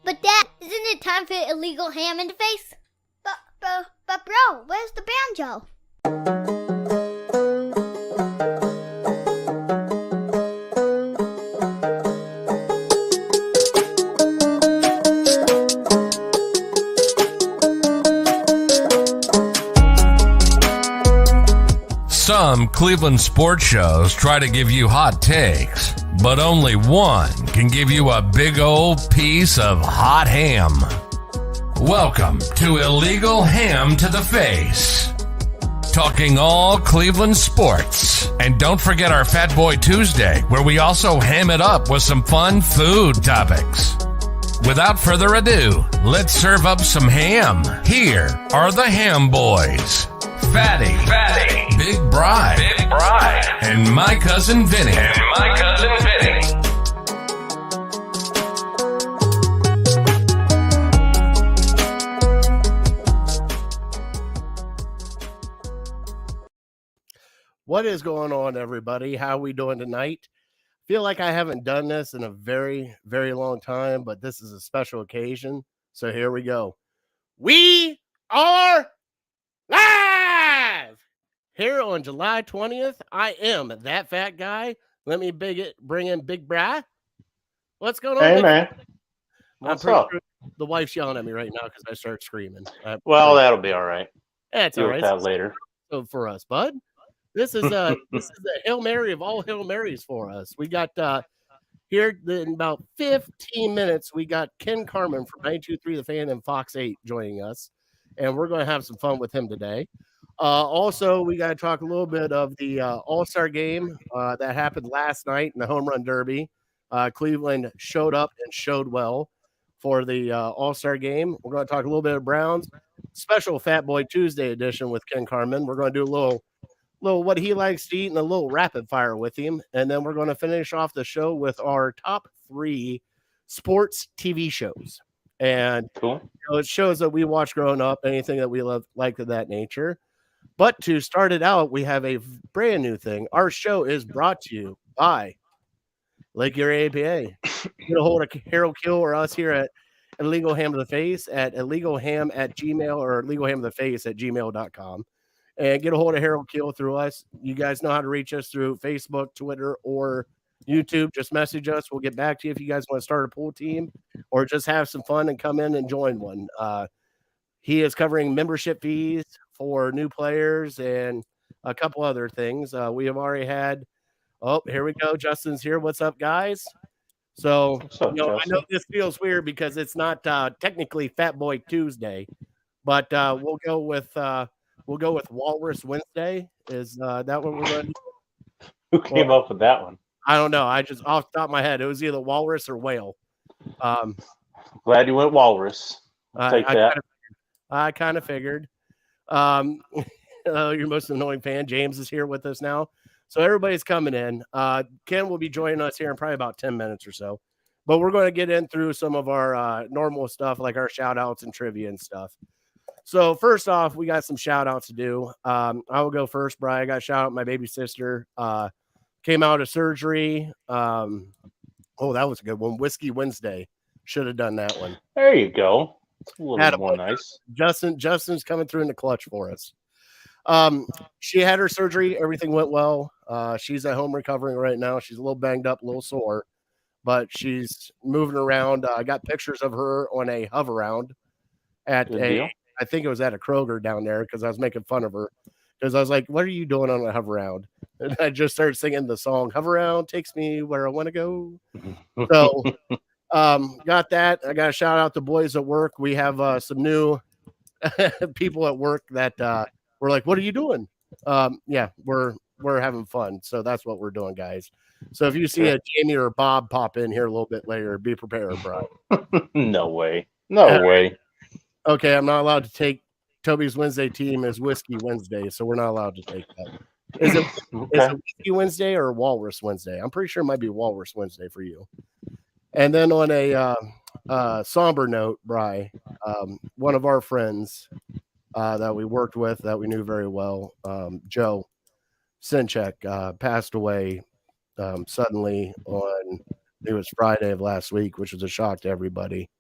But Dad, isn't it time for illegal ham in the face? But bro, where's the banjo? Some Cleveland sports shows try to give you hot takes, but only one can give you a big old piece of hot ham. Welcome to Illegal Ham to the Face. Talking all Cleveland sports. And don't forget our Fat Boy Tuesday, where we also ham it up with some fun food topics. Without further ado, let's serve up some ham. Here are the Ham Boys. Fatty, Big Bri, and my cousin Vinny. What is going on, everybody? How are we doing tonight? Feel like I haven't done this in a very, very long time, but this is a special occasion. So here we go. We are live here on July 20th. I am that fat guy. Let me bring in Big Bri. What's going on? Hey, man. What's up? Sure the wife's yelling at me right now because I start screaming. Well, that'll be all right. Yeah, it's all right. That later. So for us, bud. This is a Hail Mary of all Hail Marys for us. We got here in about 15 minutes, we got Ken Carman from 92.3 The Fan and Fox 8 joining us, and we're going to have some fun with him today. Also, we got to talk a little bit of the All-Star game that happened last night in the Home Run Derby. Cleveland showed up and showed well for the All-Star game. We're going to talk a little bit of Browns. Special Fat Boy Tuesday edition with Ken Carman. We're going to do a little what he likes to eat and a little rapid fire with him. And then we're going to finish off the show with our top 3 sports TV shows. And cool. It shows that we watch growing up, anything that we love, like of that nature. But to start it out, we have a brand new thing. Our show is brought to you by Lake Erie APA. Get a hold of Harold Kill or us here at Illegal Ham of the Face at illegalham@gmail or illegalhamoftheface@gmail.com. And get a hold of Harold Kill through us. You guys know how to reach us through Facebook, Twitter, or YouTube. Just message us. We'll get back to you if you guys want to start a pool team or just have some fun and come in and join one. He is covering membership fees for new players and a couple other things. We have already had, here we go. Justin's here. What's up, guys? So, I know this feels weird because it's not technically Fat Boy Tuesday, but we'll go with Walrus Wednesday. Is that what we're going to do? Who came up with that one? I don't know. I just off the top of my head, it was either walrus or whale. Glad you went walrus. Take that. I kind of figured. Your most annoying fan, James, is here with us now. So everybody's coming in. Ken will be joining us here in probably about 10 minutes or so. But we're going to get in through some of our normal stuff, like our shout outs and trivia and stuff. So first off, we got some shout outs to do. I will go first, Brian. I got to shout out my baby sister. Came out of surgery. That was a good one. Whiskey Wednesday. Should have done that one. There you go. It's a little more nice. Justin's coming through in the clutch for us. She had her surgery. Everything went well. She's at home recovering right now. She's a little banged up, a little sore, but she's moving around. I got pictures of her on a hover round I think it was at a Kroger down there because I was making fun of her because I was like, what are you doing on a hover round? And I just started singing the song, Hover Round Takes Me Where I Want to Go. So got that. I got to shout out the boys at work. We have some new people at work that were like, what are you doing? Yeah, we're having fun. So that's what we're doing, guys. So if you see a Jamie or Bob pop in here a little bit later, be prepared, bro. No way. No way. Okay, I'm not allowed to take Toby's Wednesday team as Whiskey Wednesday, so we're not allowed to take that. Is it Whiskey Wednesday or Walrus Wednesday? I'm pretty sure it might be Walrus Wednesday for you. And then on a somber note, Bri, one of our friends that we worked with, that we knew very well, Joe Sinchek, passed away suddenly on, it was Friday of last week, which was a shock to everybody.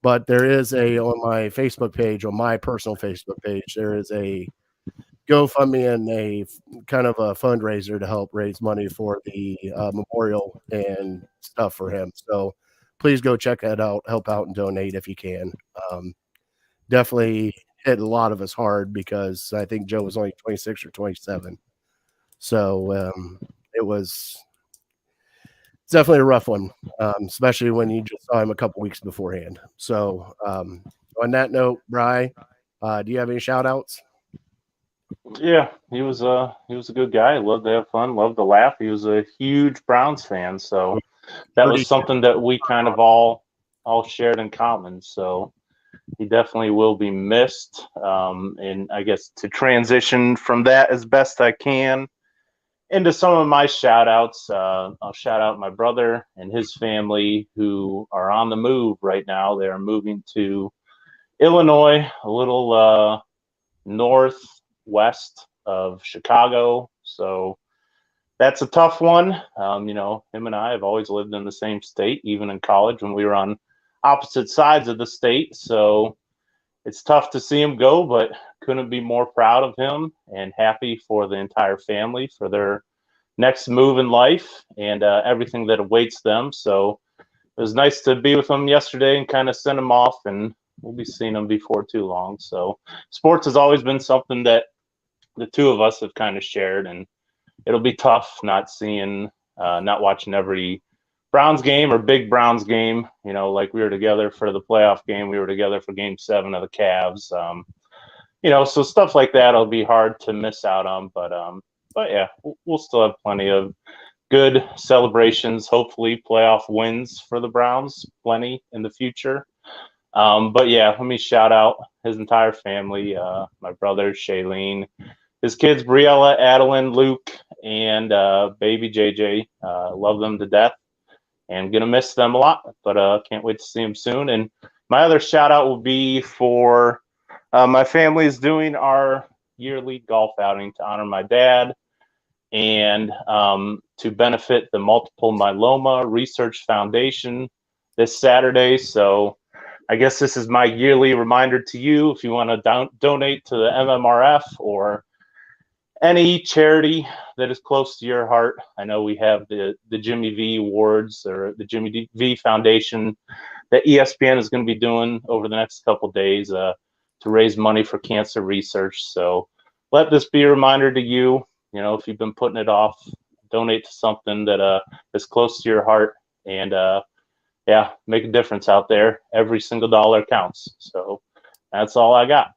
But there is on my Facebook page, on my personal Facebook page, there is a GoFundMe and a kind of a fundraiser to help raise money for the memorial and stuff for him. So please go check that out, help out and donate if you can. Definitely hit a lot of us hard because I think Joe was only 26 or 27. So it's definitely a rough one, especially when you just saw him a couple weeks beforehand. So on that note, Bri, do you have any shout outs? Yeah, he was a good guy. Loved to have fun, loved to laugh. He was a huge Browns fan, so that was something that we kind of all shared in common. So he definitely will be missed. And I guess to transition from that as best I can into some of my shout outs, I'll shout out my brother and his family who are on the move right now. They're moving to Illinois, a little northwest of Chicago. So that's a tough one. Him and I have always lived in the same state, even in college when we were on opposite sides of the state. So it's tough to see him go, but couldn't be more proud of him and happy for the entire family for their next move in life and everything that awaits them. So it was nice to be with him yesterday and kind of send him off, and we'll be seeing him before too long. So sports has always been something that the two of us have kind of shared, and it'll be tough not watching every Browns game or big Browns game. Like we were together for the playoff game. We were together for game 7 of the Cavs. So stuff like that will be hard to miss out on. But yeah, we'll still have plenty of good celebrations. Hopefully playoff wins for the Browns, plenty in the future. But yeah, let me shout out his entire family, my brother, Shailene, his kids, Briella, Adeline, Luke, and baby JJ. Love them to death and gonna miss them a lot, but can't wait to see them soon. And my other shout out will be for my family is doing our yearly golf outing to honor my dad and to benefit the Multiple Myeloma Research Foundation this Saturday. So I guess this is my yearly reminder to you, if you want to donate to the MMRF or any charity that is close to your heart. I know we have the Jimmy V Awards or the Jimmy V Foundation that ESPN is going to be doing over the next couple of days to raise money for cancer research. So let this be a reminder to you, if you've been putting it off, donate to something that is close to your heart and make a difference out there. Every single dollar counts. So that's all I got.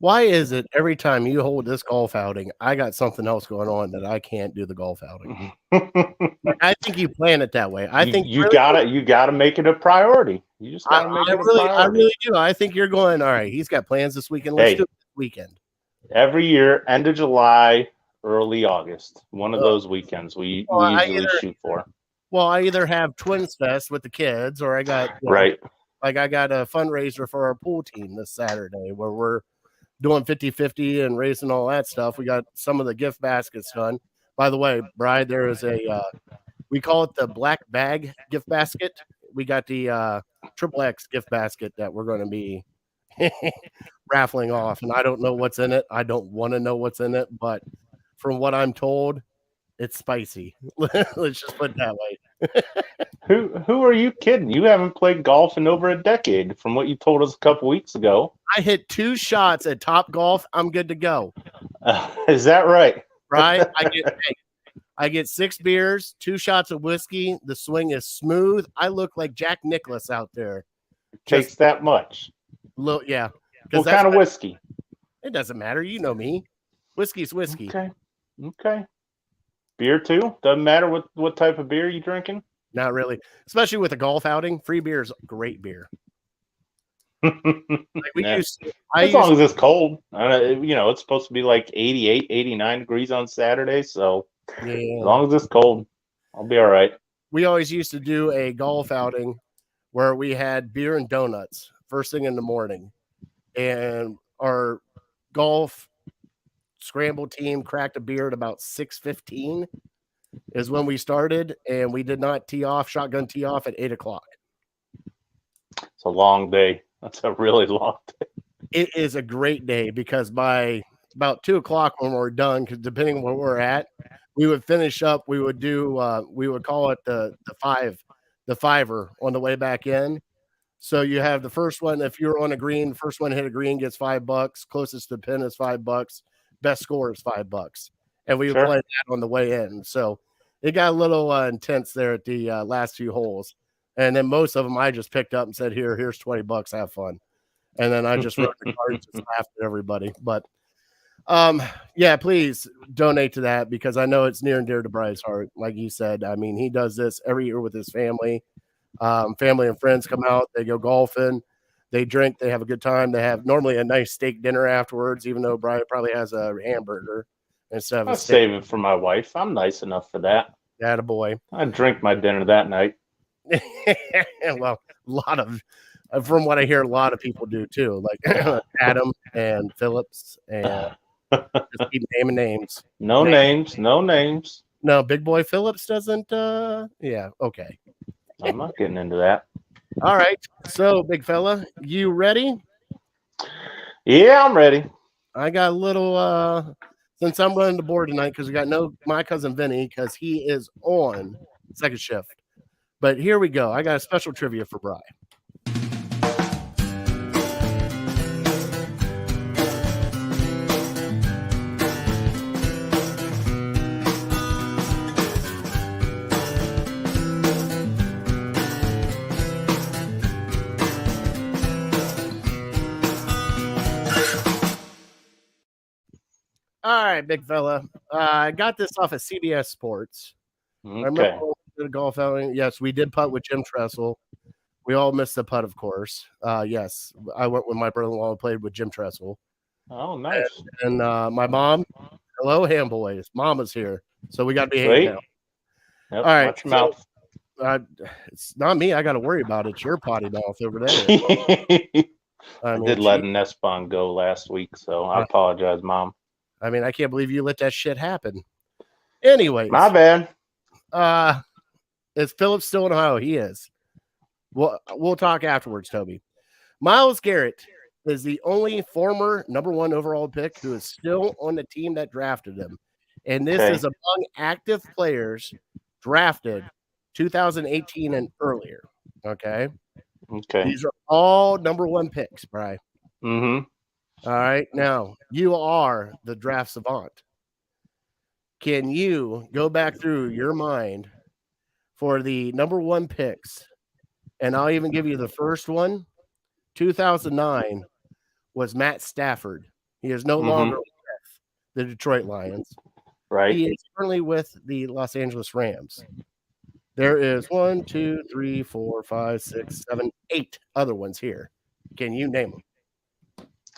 Why is it every time you hold this golf outing, I got something else going on that I can't do the golf outing? I think you plan it that way. I think you gotta make it a priority. You just gotta make it a priority. I really do. I think you're going, all right, he's got plans this weekend. Let's do it this weekend. Every year, end of July, early August, one of those weekends we usually shoot for. Well, I either have Twins Fest with the kids, or I got I got a fundraiser for our pool team this Saturday where we're doing 50-50 and raising all that stuff. We got some of the gift baskets done. By the way, Bride, there is we call it the black bag gift basket. We got the triple X gift basket that we're going to be raffling off, and I don't know what's in it. I don't want to know what's in it, but from what I'm told, it's spicy. Let's just put it that way. Who are you kidding? You haven't played golf in over a decade, from what you told us a couple weeks ago. I hit 2 shots at Top Golf. I'm good to go. Is that right? Right? I get 6 beers, 2 shots of whiskey. The swing is smooth. I look like Jack Nicklaus out there. It takes that much. Yeah. What kind of whiskey? It doesn't matter. You know me. Whiskey's whiskey. Okay. Beer too? Doesn't matter what type of beer you drinking? Not really. Especially with a golf outing. Free beer is great beer. As long as it's cold. It's supposed to be like 88, 89 degrees on Saturday. So as long as it's cold, I'll be all right. We always used to do a golf outing where we had beer and donuts first thing in the morning. And our golf scramble team cracked a beer at about 6:15 is when we started, and we did not shotgun tee off at 8:00. As a long day. That's a really long day. It is a great day because by about 2:00 when we're done, because depending on where we're at, we would finish up. We would do. We would call it the fiver on the way back in. So you have the first one. If you're on a green, first one hit a green gets $5. Closest to the pin is $5. Best score is $5, and we would Sure. play that on the way in. So it got a little intense there at the last few holes, and then most of them I just picked up and said, "Here's $20. Have fun." And then I just wrote the cards, just laughed at everybody. But yeah, please donate to that because I know it's near and dear to Bry's heart. Like you said, I mean, he does this every year with his family. Family and friends come out, they go golfing, they drink, they have a good time. They have normally a nice steak dinner afterwards, even though Bry probably has a hamburger instead of I'll a save steak. it for my wife. I'm nice enough for that. Attaboy. I drink my dinner that night. Well, a lot of, from what I hear, a lot of people do too, like Adam and Phillips, and just keep naming names. No names. No, Big Boy Phillips doesn't. Yeah, okay. I'm not getting into that. All right. So, big fella, you ready? Yeah, I'm ready. I got a little. Since I'm running the board tonight because we got my cousin Vinny because he is on second shift. But here we go. I got a special trivia for Bry. All right, big fella. I got this off of CBS Sports. I remember Okay. when we did a golf outing. Yes, we did putt with Jim Tressel. We all missed the putt, of course. Yes, I went with my brother-in-law and played with Jim Tressel. Oh, nice. And my mom, hello, ham boys. Mama's here. So we got to behave Sweet. now. Yep, All right, watch your mouth. It's not me. I got to worry about it. It's your potty mouth over there. I did let an S-bond go last week, so I apologize, Mom. I mean, I can't believe you let that shit happen. Anyways. My bad. Is Phillips still in Ohio? He is. We'll talk afterwards, Toby. Myles Garrett is the only former number 1 overall pick who is still on the team that drafted him. And this is among active players drafted 2018 and earlier. Okay. These are all number 1 picks, Bri. Mm-hmm. All right. Now, you are the draft savant. Can you go back through your mind for the number 1 picks? And I'll even give you the first one. 2009 was Matt Stafford. He is no longer with the Detroit Lions. Right. He is currently with the Los Angeles Rams. There is 1, 2, 3, 4, 5, 6, 7, 8 other ones here. Can you name them?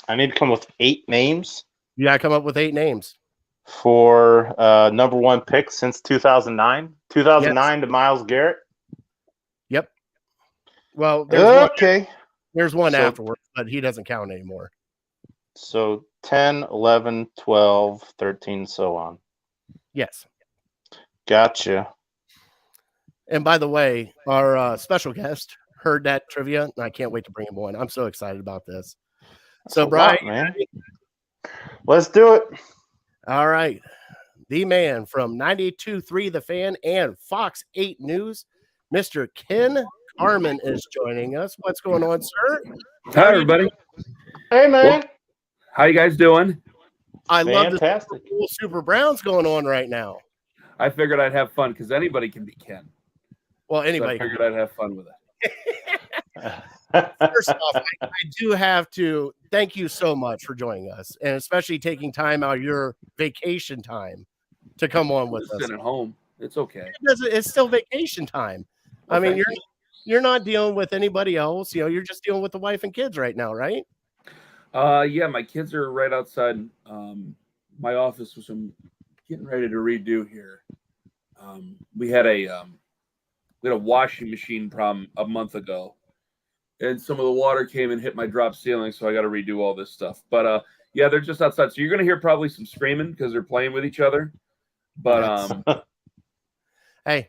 I need to come with 8 names. You got to come up with 8 names. For number 1 pick since 2009. 2009 to Myles Garrett. Yep. Well, there's okay. There's one afterwards, but he doesn't count anymore. So 10, 11, 12, 13, so on. Yes. Gotcha. And by the way, our special guest heard that trivia, and I can't wait to bring him on. I'm so excited about this. So, Brian, man, let's do it. All right. The man from 92.3 The Fan and Fox 8 News, Mr. Ken Carman is joining us. What's going on, sir? Hi, everybody. Hey, man. Well, how you guys doing? I love this cool Super Browns going on right now. I figured I'd have fun because anybody can be Ken. Well, anybody. So I figured I'd have fun with it. First off, I do have to thank you so much for joining us, and especially taking time out of your vacation time to come on with us. Sitting at home, it's okay. It's still vacation time. Okay. I mean, you're not dealing with anybody else. You know, you're just dealing with the wife and kids right now, right? Yeah, my kids are right outside my office, which I'm getting ready to redo here. We had a washing machine problem a month ago, and some of the water came and hit my drop ceiling, so I got to redo all this stuff. But yeah, they're just outside, so you're gonna hear probably some screaming because they're playing with each other. But hey,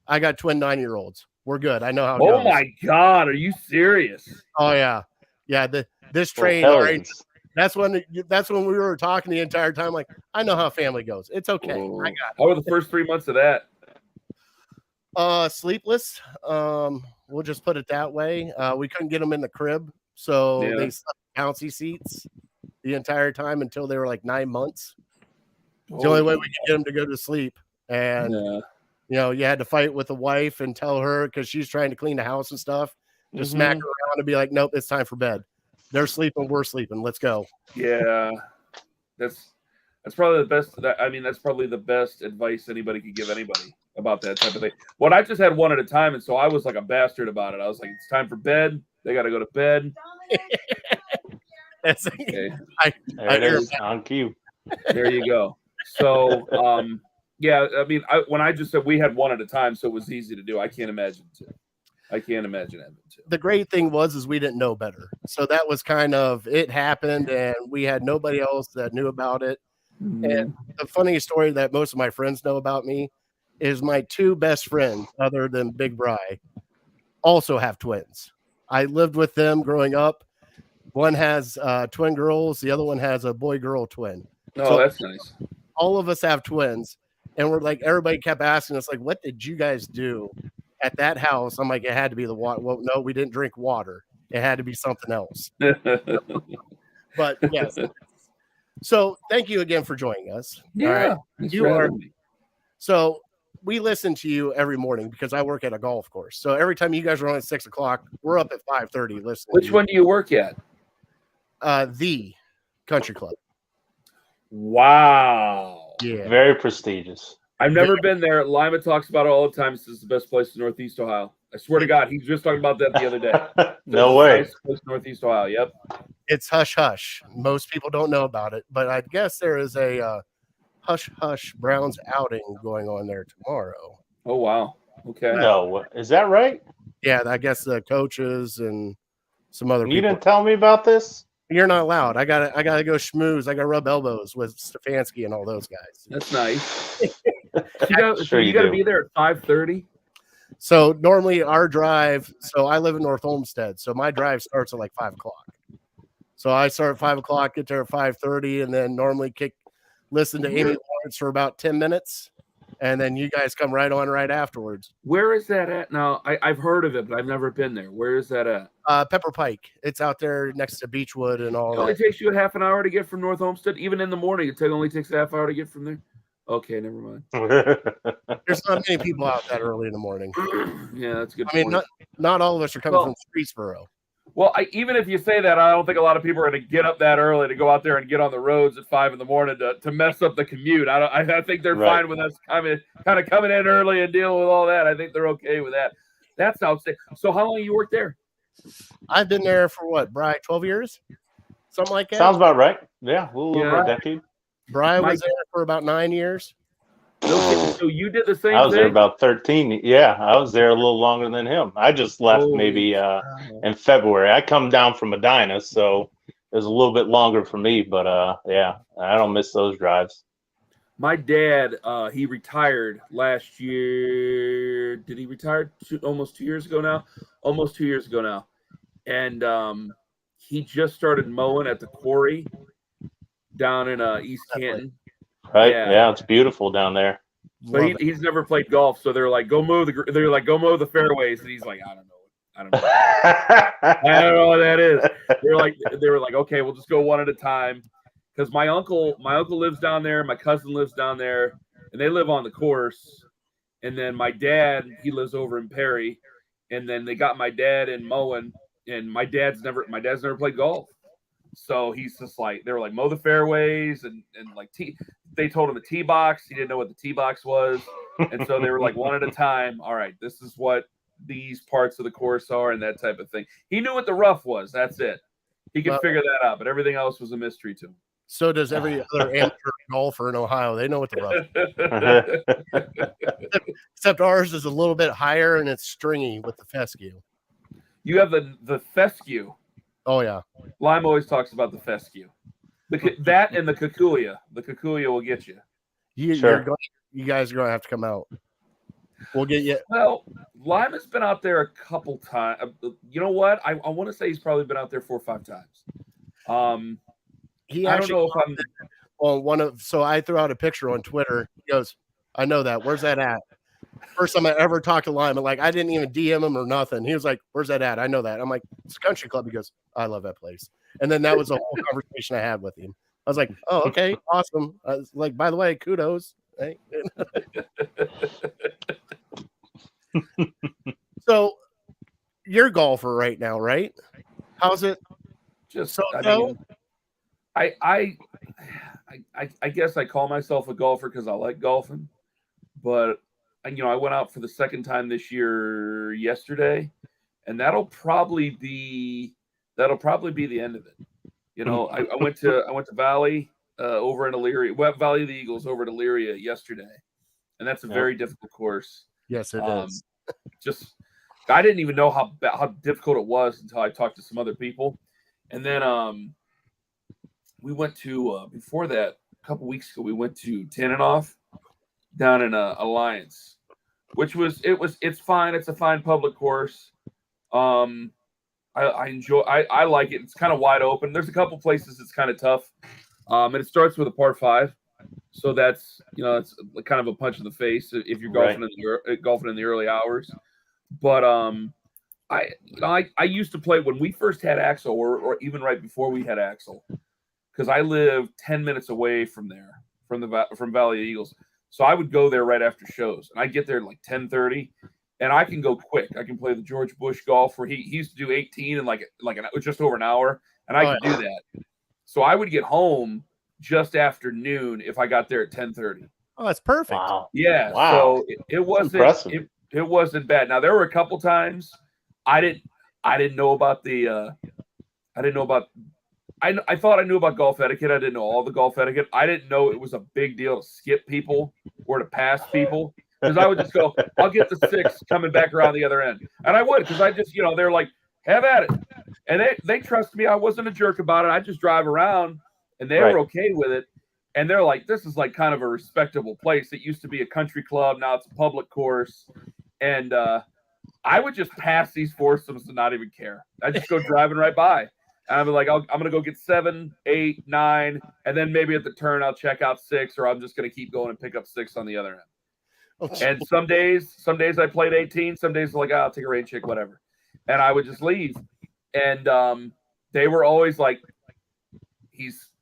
I got twin 9-year-olds. We're good. I know how it Oh goes. my God, are you serious? Oh yeah. Yeah. This Well, train already. hellions. That's when we were talking the entire time. Like, I know how family goes. It's okay. Oh. I got How were the first 3 months of that? it. Sleepless. We'll just put it that way. We couldn't get them in the crib, so Yeah. they slept in bouncy seats the entire time until they were like 9 months. It's the only way we could get them to go to sleep. And Yeah. you had to fight with the wife and tell her because she's trying to clean the house and stuff. Just smack her around and be like, "Nope, it's time for bed. They're sleeping, we're sleeping. Let's go." Yeah, that's probably the best. That's probably the best advice anybody could give anybody about that type of thing. Well, I just had one at a time, and so I was like a bastard about it. I was like, "It's time for bed. They got to go to bed." That's Okay, There it is on cue. there you go. So, yeah, when I just said we had one at a time, so it was easy to do. I can't imagine two. I can't imagine having two. The great thing was we didn't know better. So that was kind of it happened, and we had nobody else that knew about it. And the funny story that most of my friends know about me is my two best friends, other than Big Bry, also have twins. I lived with them growing up. One has twin girls, the other one has a boy-girl twin. Oh, So that's nice. all of us have twins, and we're like, everybody kept asking us, like, what did you guys do at that house? I'm like, it had to be the water. Well, no, we didn't drink water. It had to be something else. But yes. So thank you again for joining us. Yeah, All right. thanks You for are having me. so we listen to you every morning because I work at a golf course. So every time you guys are on at 6 o'clock, we're up at 5:30 listening. Which one do you work at? The Country Club. Wow. Yeah. Very prestigious. I've never been there. Lima talks about it all the time. This is the best place in Northeast Ohio. I swear to God, he was just talking about that the other day. No way. Best place in Northeast Ohio. Yep. It's hush hush. Most people don't know about it, but I guess there is a hush hush Browns outing going on there tomorrow. Oh wow. Okay. No, is that right? Yeah, I guess the coaches and some other You people. didn't tell me about this? You're not allowed. I gotta go schmooze. I gotta rub elbows with Stefanski and all those guys. That's nice. Sure you you got to do. be there at 5:30. So normally our drive. So I live in North Olmsted. So my drive starts at like 5 o'clock. So I start at 5 o'clock, get there at 5:30, and then normally listen to Amy Lawrence for about 10 minutes, and then you guys come right on right afterwards. Where is that at now? I've heard of it, but I've never been there. Where is that at? Pepper Pike. It's out there next to Beechwood and all It only that. takes you a half an hour to get from North Homestead. Even in the morning, it only takes a half hour to get from there. Okay, never mind. There's not many people out that early in the morning. Yeah, that's a good. I mean, point. not all of us are coming Well, from Streetsboro. Well, even if you say that, I don't think a lot of people are going to get up that early to go out there and get on the roads at 5 in to mess up the commute. I think they're Right. fine with us kind of coming in early and dealing with all that. I think they're okay with that. That's outstanding. So, how long you worked there? I've been there for what, Bri, 12 years? Something like that. Sounds about right. Yeah, a little over Yeah. a decade. Bri My- was there for about 9 years. Okay, so you did the same I was thing? there about 13. Yeah, I was there a little longer than him. I just left Holy maybe cow. in February. I come down from Medina, so it was a little bit longer for me. But yeah, I don't miss those drives. My dad, he retired last year. Did he retire almost 2 years ago now? Almost 2 years ago now. And he just started mowing at the quarry down in East Canton. Right? Yeah. Yeah, it's beautiful down there. But Love it. he's never played golf, so they're like, go mow the fairways, and he's like, I don't know, I don't know what that is. They were like, okay, we'll just go one at a time, because my uncle lives down there, my cousin lives down there, and they live on the course, and then my dad, he lives over in Perry, and then they got my dad in mowing, and my dad's never played golf. So he's just like, they were like, mow the fairways and like they told him the tee box. He didn't know what the tee box was. And so they were like, one at a time. All right, this is what these parts of the course are and that type of thing. He knew what the rough was. That's it. He could Well- figure that out, but everything else was a mystery to him. So does every other amateur golfer in Ohio. They know what the rough. Except ours is a little bit higher and it's stringy with the fescue. You have the fescue. Oh yeah. Lime always talks about the fescue. That and the kikuya. The kikuya will get you. You Sure. you guys are going to have to come out. We'll get you. Well, Lyman's been out there a couple times. You know what? I want to say he's probably been out there 4 or 5 times. He I don't actually know if I'm on so I threw out a picture on Twitter. He goes, I know that. Where's that at? First time I ever talked to Lyman, like I didn't even DM him or nothing. He was like, "Where's that at?" I know that. I'm like, "It's a country club." He goes, "I love that place." And then that was the whole conversation I had with him. I was like, "Oh, okay, awesome." I was like, by the way, kudos. Right? So you're a golfer right now, right? How's it? just. So, I mean, I guess I call myself a golfer because I like golfing, but I went out for the second time this year yesterday, and that'll probably be the end of it. I went to Valley over in Elyria, Valley of the Eagles over at Elyria yesterday, and that's a very difficult course. yes, it is. Just I didn't even know how difficult it was until I talked to some other people, and then we went to before that a couple weeks ago. We went to Tannenoff down in Alliance, which it's fine. It's a fine public course. I enjoy. I like it. It's kind of wide open. There's a couple places it's kind of tough, and it starts with a par 5, so that's it's kind of a punch in the face if you're golfing in the early hours. But I used to play when we first had Axel, or even right before we had Axel, because I live 10 minutes away from there, from Valley of Eagles. So I would go there right after shows, and I get there at like 10:30, and I can go quick. I can play the George Bush golf where he used to do 18 in just over an hour, and I could do that. So I would get home just after noon if I got there at 10:30. Oh, that's perfect. Wow. Yeah. Wow. So it wasn't impressive. it wasn't bad. Now there were a couple times I didn't know about the I thought I knew about golf etiquette. I didn't know all the golf etiquette. I didn't know it was a big deal to skip people or to pass people, because I would just go, I'll get the 6 coming back around the other end. And I would, because I just, they're like, have at it. And they trust me. I wasn't a jerk about it. I just drive around, and they were okay with it. And they're like, this is like kind of a respectable place. It used to be a country club. Now it's a public course. And I would just pass these foursomes and not even care. I'd just go driving right by. And I'd be like, I'm going to go get 7, 8, 9. And then maybe at the turn, I'll check out 6, or I'm just going to keep going and pick up 6 on the other end. And some days I played 18. Some days I'm like, I'll take a rain check, whatever. And I would just leave. And they were always like,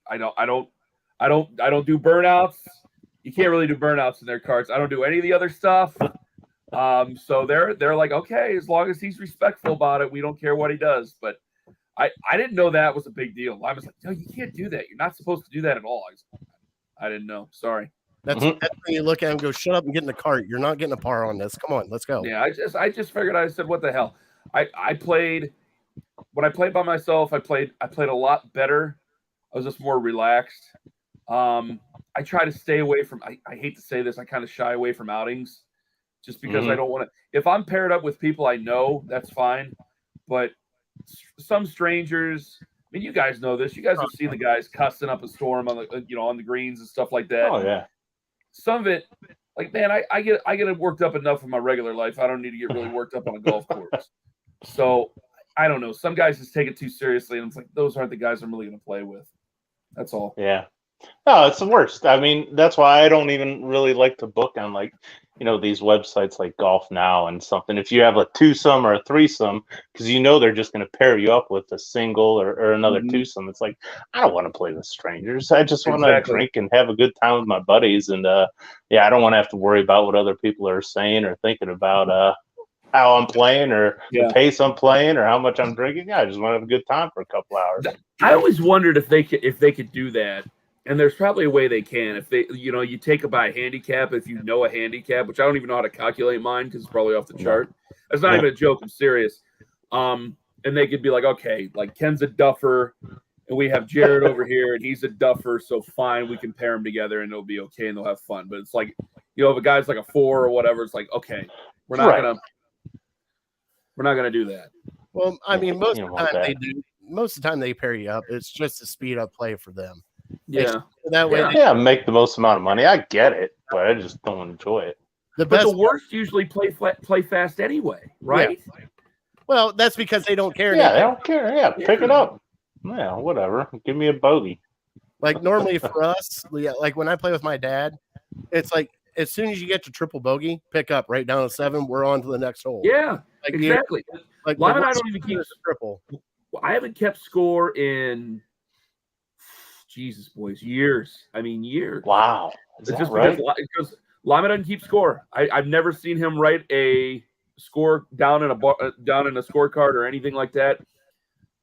I don't do burnouts. You can't really do burnouts in their carts. I don't do any of the other stuff. So they're like, okay, as long as he's respectful about it, we don't care what he does. But I didn't know that was a big deal. I was like, no, you can't do that. You're not supposed to do that at all. I didn't know. Sorry. That's when you look at him and go, shut up and get in the cart. You're not getting a par on this. Come on, let's go. Yeah, I just figured. I said, what the hell? I played when I played by myself. I played a lot better. I was just more relaxed. I try to stay away from. I hate to say this. I kind of shy away from outings, just because I don't want to. If I'm paired up with people I know, that's fine. But some strangers. I mean, you guys know this. You guys have seen the guys cussing up a storm on the on the greens and stuff like that. Oh yeah. Some of it, like, man, I get worked up enough in my regular life. I don't need to get really worked up on a golf course. So I don't know. Some guys just take it too seriously, and it's like, those aren't the guys I'm really going to play with. That's all. Yeah. No, it's the worst. I mean, that's why I don't even really like to book on these websites like Golf Now and something. If you have a twosome or a threesome, because they're just going to pair you up with a single or another twosome. It's like, I don't want to play with strangers. I just want to drink and have a good time with my buddies. And I don't want to have to worry about what other people are saying or thinking about how I'm playing or the pace I'm playing or how much I'm drinking. Yeah, I just want to have a good time for a couple hours. I always wondered if they could do that. And there's probably a way they can. If they, you take it by a handicap, if you know a handicap, which I don't even know how to calculate mine because it's probably off the chart. That's not even a joke. I'm serious. And they could be like, okay, like Ken's a duffer, and we have Jared over here, and he's a duffer. So fine, we can pair them together, and it'll be okay, and they'll have fun. But it's like, if a guy's like a 4 or whatever, it's like, okay, we're not gonna do that. Well, I mean, most of the time they do. Most of the time they pair you up. It's just to speed up play for them. Yeah. That way, make the most amount of money. I get it, but I just don't enjoy it. The But best. the worst usually play fast anyway, right? Yeah. Well, that's because they don't care. Yeah, they don't care. Yeah, pick it up. Yeah, whatever. Give me a bogey. Like normally for us, like when I play with my dad, it's like as soon as you get to triple bogey, pick up right down to 7. We're on to the next hole. Yeah, Like, exactly. Like Lime and I worst don't even keep is triple. I haven't kept score in Jesus, boys, years. I mean, years. Wow. Is It's that just right? because Lima doesn't keep score. I've never seen him write a score down in a scorecard or anything like that.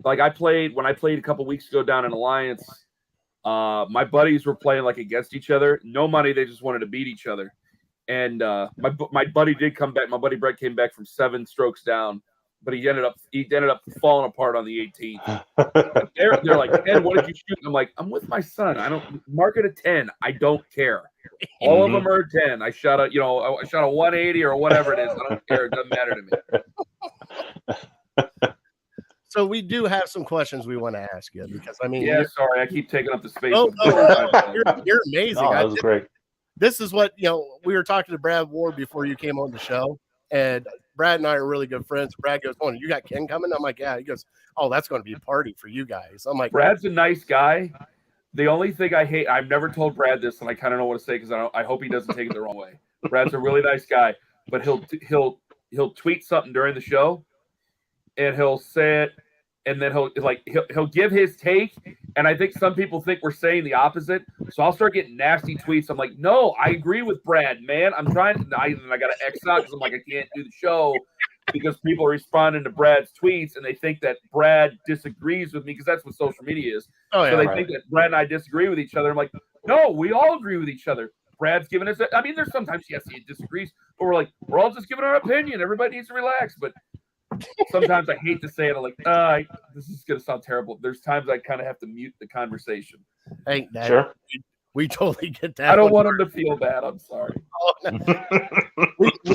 Like when I played a couple weeks ago down in Alliance, my buddies were playing like against each other. No money, they just wanted to beat each other. And my buddy did come back. My buddy Brett came back from 7 strokes down, but he ended up falling apart on the 18th. They're like, Ed, what did you shoot? I'm like, I'm with my son. I don't mark it a 10. I don't care. All of them are a 10. I shot a 180 or whatever it is. I don't care. It doesn't matter to me. So we do have some questions we want to ask you because I mean, sorry, I keep taking up the space. You're amazing. Oh, that was great. This is what we were talking to Brad Ward before you came on the show, and Brad and I are really good friends. Brad goes, "Oh, you got Ken coming?" I'm like, "Yeah." He goes, "Oh, that's going to be a party for you guys." I'm like, Brad's a nice guy. The only thing I hate, I've never told Brad this, and I kind of know what to say because I hope he doesn't take it the wrong way. Brad's a really nice guy, but he'll tweet something during the show, and he'll say it, and then he'll give his take, and I think some people think we're saying the opposite. So I'll start getting nasty tweets. I'm like, no, I agree with Brad, man. I'm trying. I got to X out because I'm like, I can't do the show because people are responding to Brad's tweets and they think that Brad disagrees with me because that's what social media is. "Oh yeah." So they think that Brad and I disagree with each other. I'm like, no, we all agree with each other. Brad's giving us. I mean, there's sometimes yes he disagrees, but we're all just giving our opinion. Everybody needs to relax, but. Sometimes I hate to say it. I'm like, this is going to sound terrible. There's times I kind of have to mute the conversation. Hey, Sure. We totally get that. I don't want him to feel bad. I'm sorry.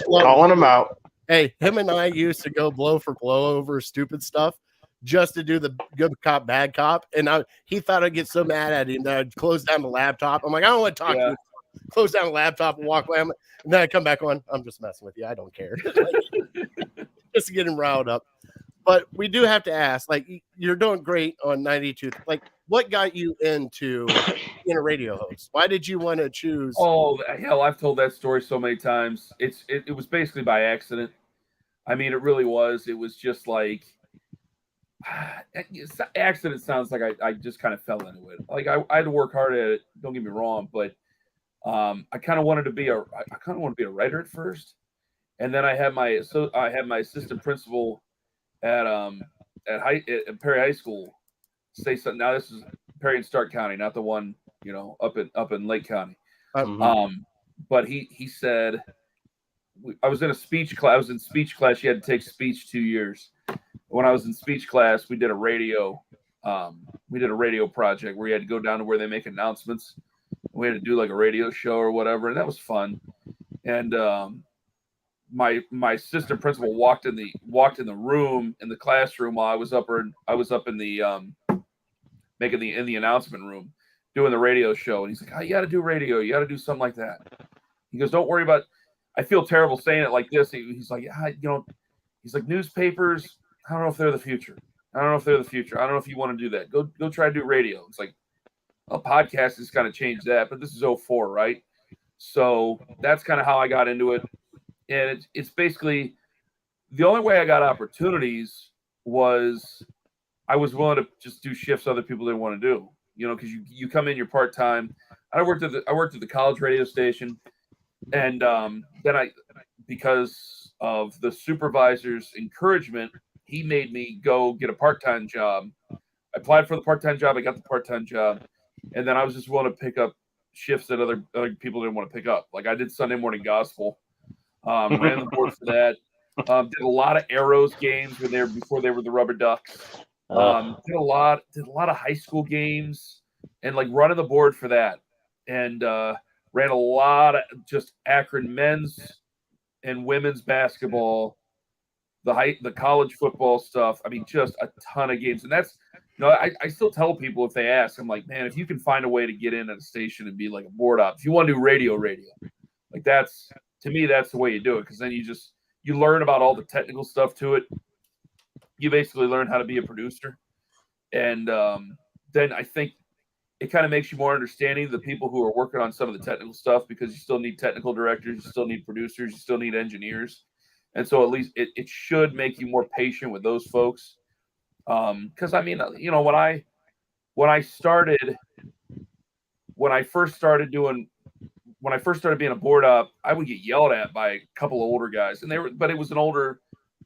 Calling him out. Hey, him and I used to go blow for blow over stupid stuff just to do the good cop, bad cop. And he thought I'd get so mad at him that I'd close down the laptop. I'm like, I don't want to talk to you. Close down the laptop and walk away. And then I come back on. I'm just messing with you. I don't care. Just to get him riled up. But we do have to ask, like, you're doing great on 92. Like, what got you into being a radio host? Why did you want to choose? Oh, hell, I've told that story so many times. It was basically by accident. I mean, it really was. It was just like, accident sounds like I just kind of fell into it. Like, I had to work hard at it. Don't get me wrong, but I kind of wanted to be a writer at first. And then I had my assistant principal at Perry High School say something. Now this is Perry and Stark County, not the one up in Lake County. But he said I was in speech class. You had to take speech 2 years. When I was in speech class, we did a radio project where you had to go down to where they make announcements. We had to do like a radio show or whatever, and that was fun. And my assistant principal walked in the room in the classroom while I was up in the making the announcement room doing the radio show, and he's like, "Oh, you got to do radio, you got to do something like that." He goes, "Don't worry about." I feel terrible saying it like this. He's like, he's like, newspapers. I don't know if they're the future. I don't know if you want to do that. Go try to do radio. It's like a podcast has kind of changed that, but this is 04, right? So that's kind of how I got into it. And it's basically the only way I got opportunities was I was willing to just do shifts other people didn't want to do, because you come in, you're part-time. I worked at the college radio station. And then because of the supervisor's encouragement, he made me go get a part-time job. I applied for the part-time job. I got the part-time job. And then I was just willing to pick up shifts that other people didn't want to pick up. Like I did Sunday morning gospel. Ran the board for that. Did a lot of Arrows games before they were the Rubber Ducks. Did a lot of high school games and like running the board for that. And ran a lot of just Akron men's and women's basketball, the college football stuff. I mean, just a ton of games. And that's, I still tell people if they ask, I'm like, man, if you can find a way to get in at a station and be like a board op, if you want to do radio, like that's to me, that's the way you do it, because then you learn about all the technical stuff to it. You basically learn how to be a producer, and then I think it kind of makes you more understanding of the people who are working on some of the technical stuff, because you still need technical directors, you still need producers, you still need engineers, and so at least it should make you more patient with those folks. Because I mean, when I first started being a board op, I would get yelled at by a couple of older guys, but it was an older,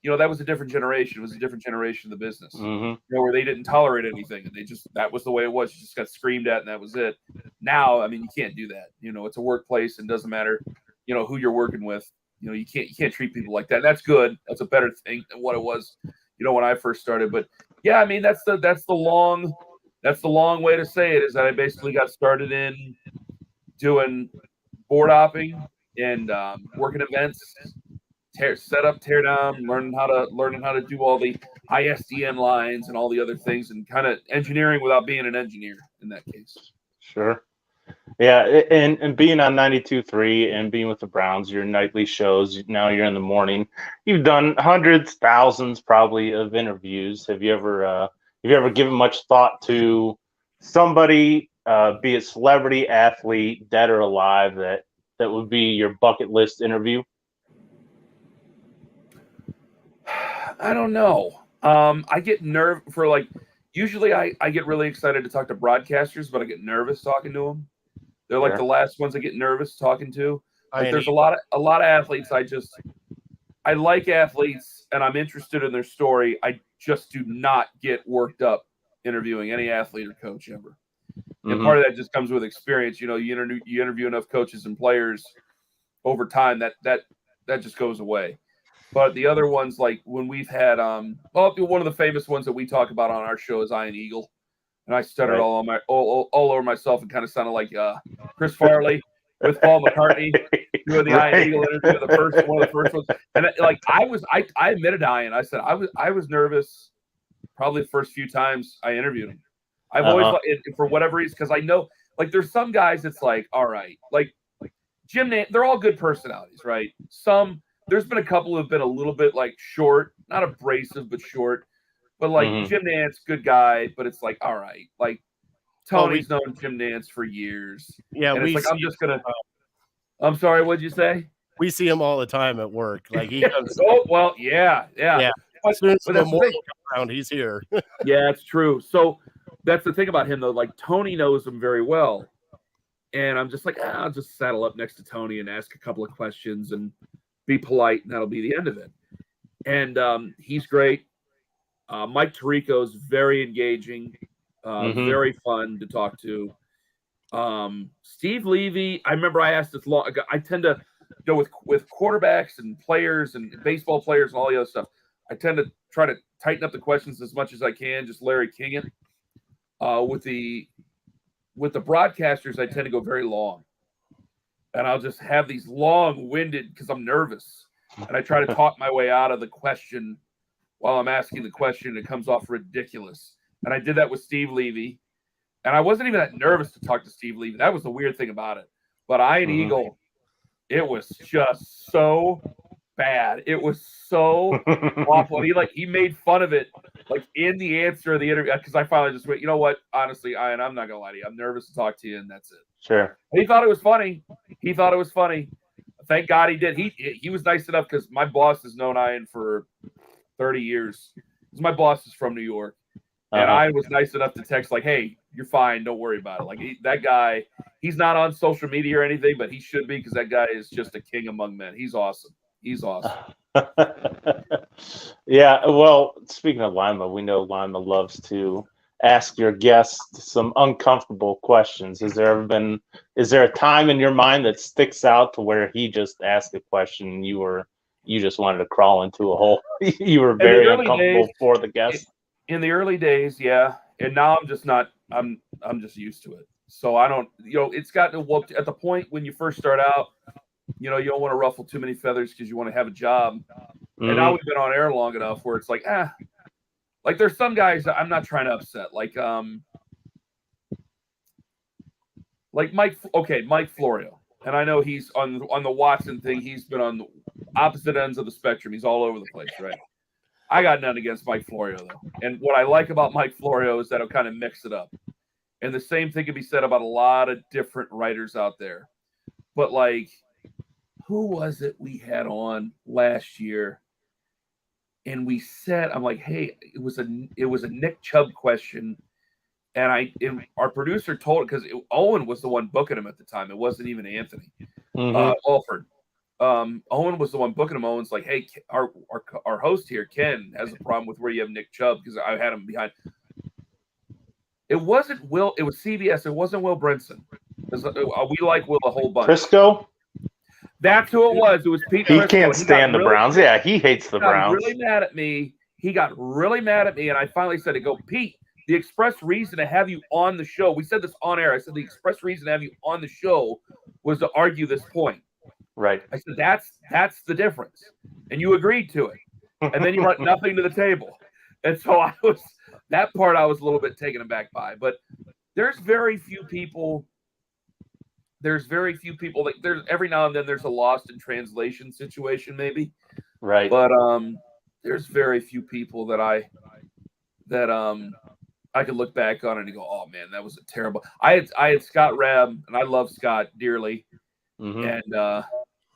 that was a different generation. It was a different generation of the business, where they didn't tolerate anything, and that was the way it was. You just got screamed at, and that was it. Now, I mean, you can't do that. It's a workplace, and doesn't matter, who you're working with. You can't treat people like that. That's good. That's a better thing than what it was, when I first started. But yeah, I mean, that's the long way to say it, is that I basically got started in doing board opping and working events, set up, tear down, learning how to do all the ISDN lines and all the other things, and kind of engineering without being an engineer in that case. Sure. Yeah, and being on 92.3 and being with the Browns, your nightly shows, now you're in the morning. You've done hundreds, thousands probably of interviews. Have you ever given much thought to somebody, be it celebrity, athlete, dead or alive, that would be your bucket list interview? I don't know. I get usually I get really excited to talk to broadcasters, but I get nervous talking to them. They're like the last ones I get nervous talking to. Like, there's a lot of athletes. I like athletes, and I'm interested in their story. I just do not get worked up interviewing any athlete or coach ever. And part of that just comes with experience. You interview enough coaches and players over time that just goes away. But the other ones, like when we've had one of the famous ones that we talk about on our show is Iron Eagle. And I stuttered all over myself and kind of sounded like Chris Farley with Paul McCartney doing the Iron Eagle interview, one of the first ones. And I admitted to Ian. I said I was nervous probably the first few times I interviewed him. I've always, for whatever reason, because I know, like, there's some guys it's like, all right, like Jim Nantz, they're all good personalities, right? There's been a couple who have been a little bit like short, not abrasive, but short. But like Jim Nantz, good guy, but it's like, all right, like Tony's known Jim Nantz for years. Yeah, and it's like, I'm sorry, what'd you say? We see him all the time at work. Like, he comes. Oh well, yeah. As soon as the memorial comes around, he's here. Yeah, it's true. So that's the thing about him, though. Like, Tony knows him very well, and I'm just like, I'll just saddle up next to Tony and ask a couple of questions and be polite, and that'll be the end of it. And he's great. Mike Tirico is very engaging, very fun to talk to. Steve Levy, I remember I asked this long ago. I tend to, with quarterbacks and players and baseball players and all the other stuff, I tend to try to tighten up the questions as much as I can, just Larry King it. With the broadcasters, I tend to go very long. And I'll just have these long-winded, because I'm nervous. And I try to talk my way out of the question while I'm asking the question. It comes off ridiculous. And I did that with Steve Levy. And I wasn't even that nervous to talk to Steve Levy. That was the weird thing about it. But Iron Eagle, it was just so bad. It was so awful. He made fun of it, like, in the answer of the interview, because I finally just went, you know what? Honestly, Ian, I'm not gonna lie to you. I'm nervous to talk to you, and that's it. Sure. And he thought it was funny. Thank God he did. He was nice enough, because my boss has known Ian for 30 years. My boss is from New York. And I was nice enough to text, like, hey, you're fine. Don't worry about it. Like, that guy, he's not on social media or anything, but he should be, because that guy is just a king among men. He's awesome. Yeah. Well, speaking of Lima, we know Lima loves to ask your guests some uncomfortable questions. Is there a time in your mind that sticks out to where he just asked a question and you just wanted to crawl into a hole? You were very uncomfortable for the guest. In the early days, yeah. And now I'm just not. I'm just used to it. So I don't. It's gotten at the point when you first start out. You don't want to ruffle too many feathers because you want to have a job. And now we've been on air long enough where it's like, like, there's some guys that I'm not trying to upset. Like Mike Florio. and I know he's on the Watson thing. He's been on the opposite ends of the spectrum. He's all over the place, right? I got nothing against Mike Florio, though. And what I like about Mike Florio is that he'll kind of mix it up. And the same thing can be said about a lot of different writers out there. But, like, who was it we had on last year? And we said, I'm like, hey, it was a Nick Chubb question. And our producer told it because Owen was the one booking him at the time. It wasn't even Anthony Alford. Owen was the one booking him. Owen's like, hey, our host here, Ken, has a problem with where you have Nick Chubb because I had him behind. It wasn't Will. It was CBS. It wasn't Will Brinson. We like Will a whole bunch. Prisco? That's who it was. It was Pete He Prisco. can't stand the Browns. Yeah, he hates the Browns. Really mad at me. He got really mad at me, and I finally said, "Go, Pete. The express reason to have you on the show." We said this on air. I said the express reason to have you on the show was to argue this point. Right. I said that's the difference, and you agreed to it, and then you brought nothing to the table, and so I was a little bit taken aback by. But there's very few people. There's every now and then there's a lost in translation situation, maybe. Right. But there's very few people that I could look back on and go, oh man, that was a terrible. I had Scott Rabb, and I love Scott dearly, and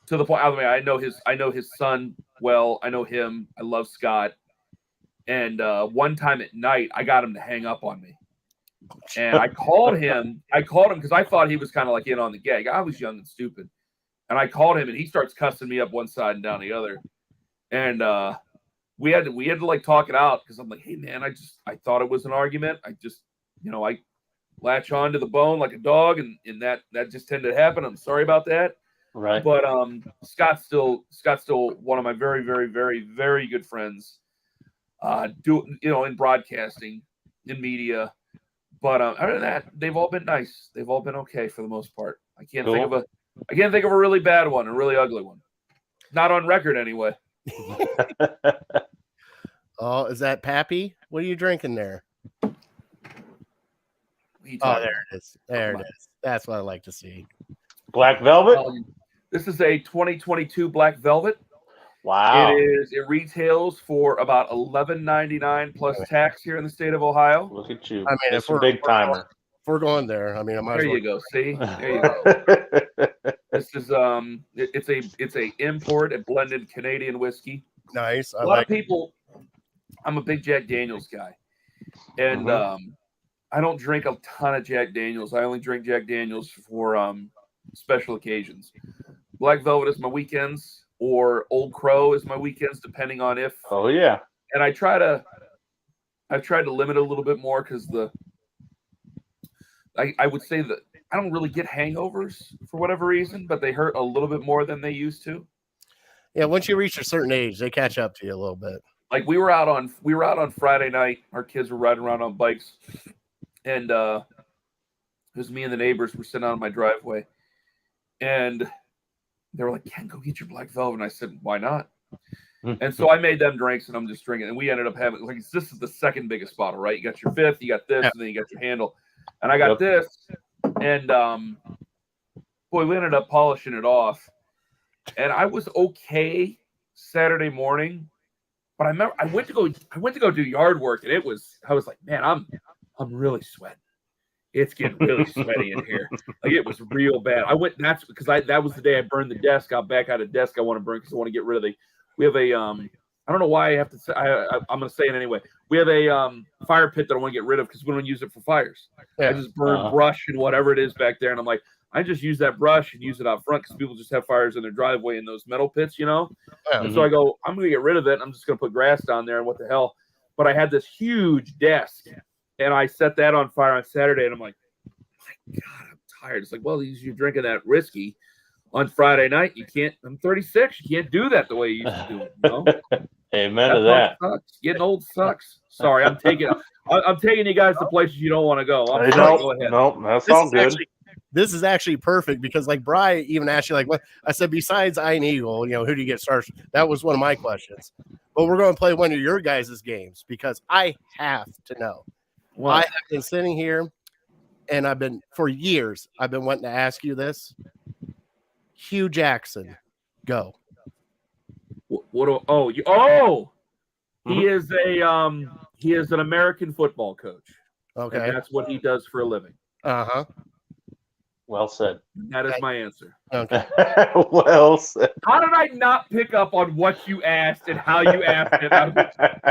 to the point. I mean, I know his son well. I know him. I love Scott. And one time at night, I got him to hang up on me. And I called him because I thought he was kind of like in on the gag. I was young and stupid. And I called him, and he starts cussing me up one side and down the other. And we had to like talk it out because I'm like, hey man, I thought it was an argument. I just, I latch on to the bone like a dog, and that just tended to happen. I'm sorry about that. Right. But Scott's still one of my very, very, very, very good friends. In broadcasting, in media. But other than that, they've all been nice. They've all been okay for the most part. I can't think of a really bad one, a really ugly one. Not on record anyway. Oh, is that Pappy? What are you drinking there? Oh, there it is. There it is. That's what I like to see. Black Velvet? This is a 2022 Black Velvet. Wow. It retails for about $11.99 plus tax here in the state of Ohio. Look at you. I mean, it's a big timer. If we're going there, I mean, I might there as well. You go. See, there you go. This is it's a import, a blended Canadian whiskey. Nice. A lot of people. I'm a big Jack Daniels guy, and I don't drink a ton of Jack Daniels. I only drink Jack Daniels for special occasions. Black Velvet is my weekends. Or Old Crow is my weekends, depending on if. Oh yeah. And I've tried to limit it a little bit more because I would say that I don't really get hangovers for whatever reason, but they hurt a little bit more than they used to. Yeah, once you reach a certain age, they catch up to you a little bit. Like we were out on Friday night. Our kids were riding around on bikes, and it was me and the neighbors were sitting out on my driveway, and they were like, Ken, go get your Black Velvet. And I said, why not? And so I made them drinks, and I'm just drinking. And we ended up having, like, this is the second biggest bottle, right? You got your fifth, you got this, and then you got your handle. And I got this, and boy, we ended up polishing it off. And I was okay Saturday morning, but I remember I went to go do yard work, and I was like, man, I'm really sweating. It's getting really sweaty in here. Like it was real bad. That's because that was the day I burned the desk. Got back out of desk I want to burn because I want to get rid of we have a I don't know why I have to say I'm going to say it anyway. We have a fire pit that I want to get rid of because we don't use it for fires. Yeah. I just burn brush and whatever it is back there, and I'm like, I just use that brush and use it out front because people just have fires in their driveway in those metal pits, Yeah. And so I go, I'm going to get rid of it. I'm just going to put grass down there, and what the hell? But I had this huge desk. And I set that on fire on Saturday, and I'm like, my God, I'm tired. It's like, well, you're drinking that whiskey on Friday night. You can't. I'm 36. You can't do that the way you used to do it. Amen to that. Sucks. Getting old sucks. Sorry, I'm taking you guys to places you don't want to go. I'm sorry. Go ahead. Nope, that's all good. This is actually perfect because, like, Bri even asked you, like, what I said, besides Iron Eagle, who do you get started? That was one of my questions. But we're going to play one of your guys' games because I have to know. Well, I have been sitting here, and for years, I've been wanting to ask you this. Hugh Jackson. Go. He is he is an American football coach. Okay. And that's what he does for a living. Uh-huh. Well said. That is my answer. Okay. Well said. How did I not pick up on what you asked and how you asked it?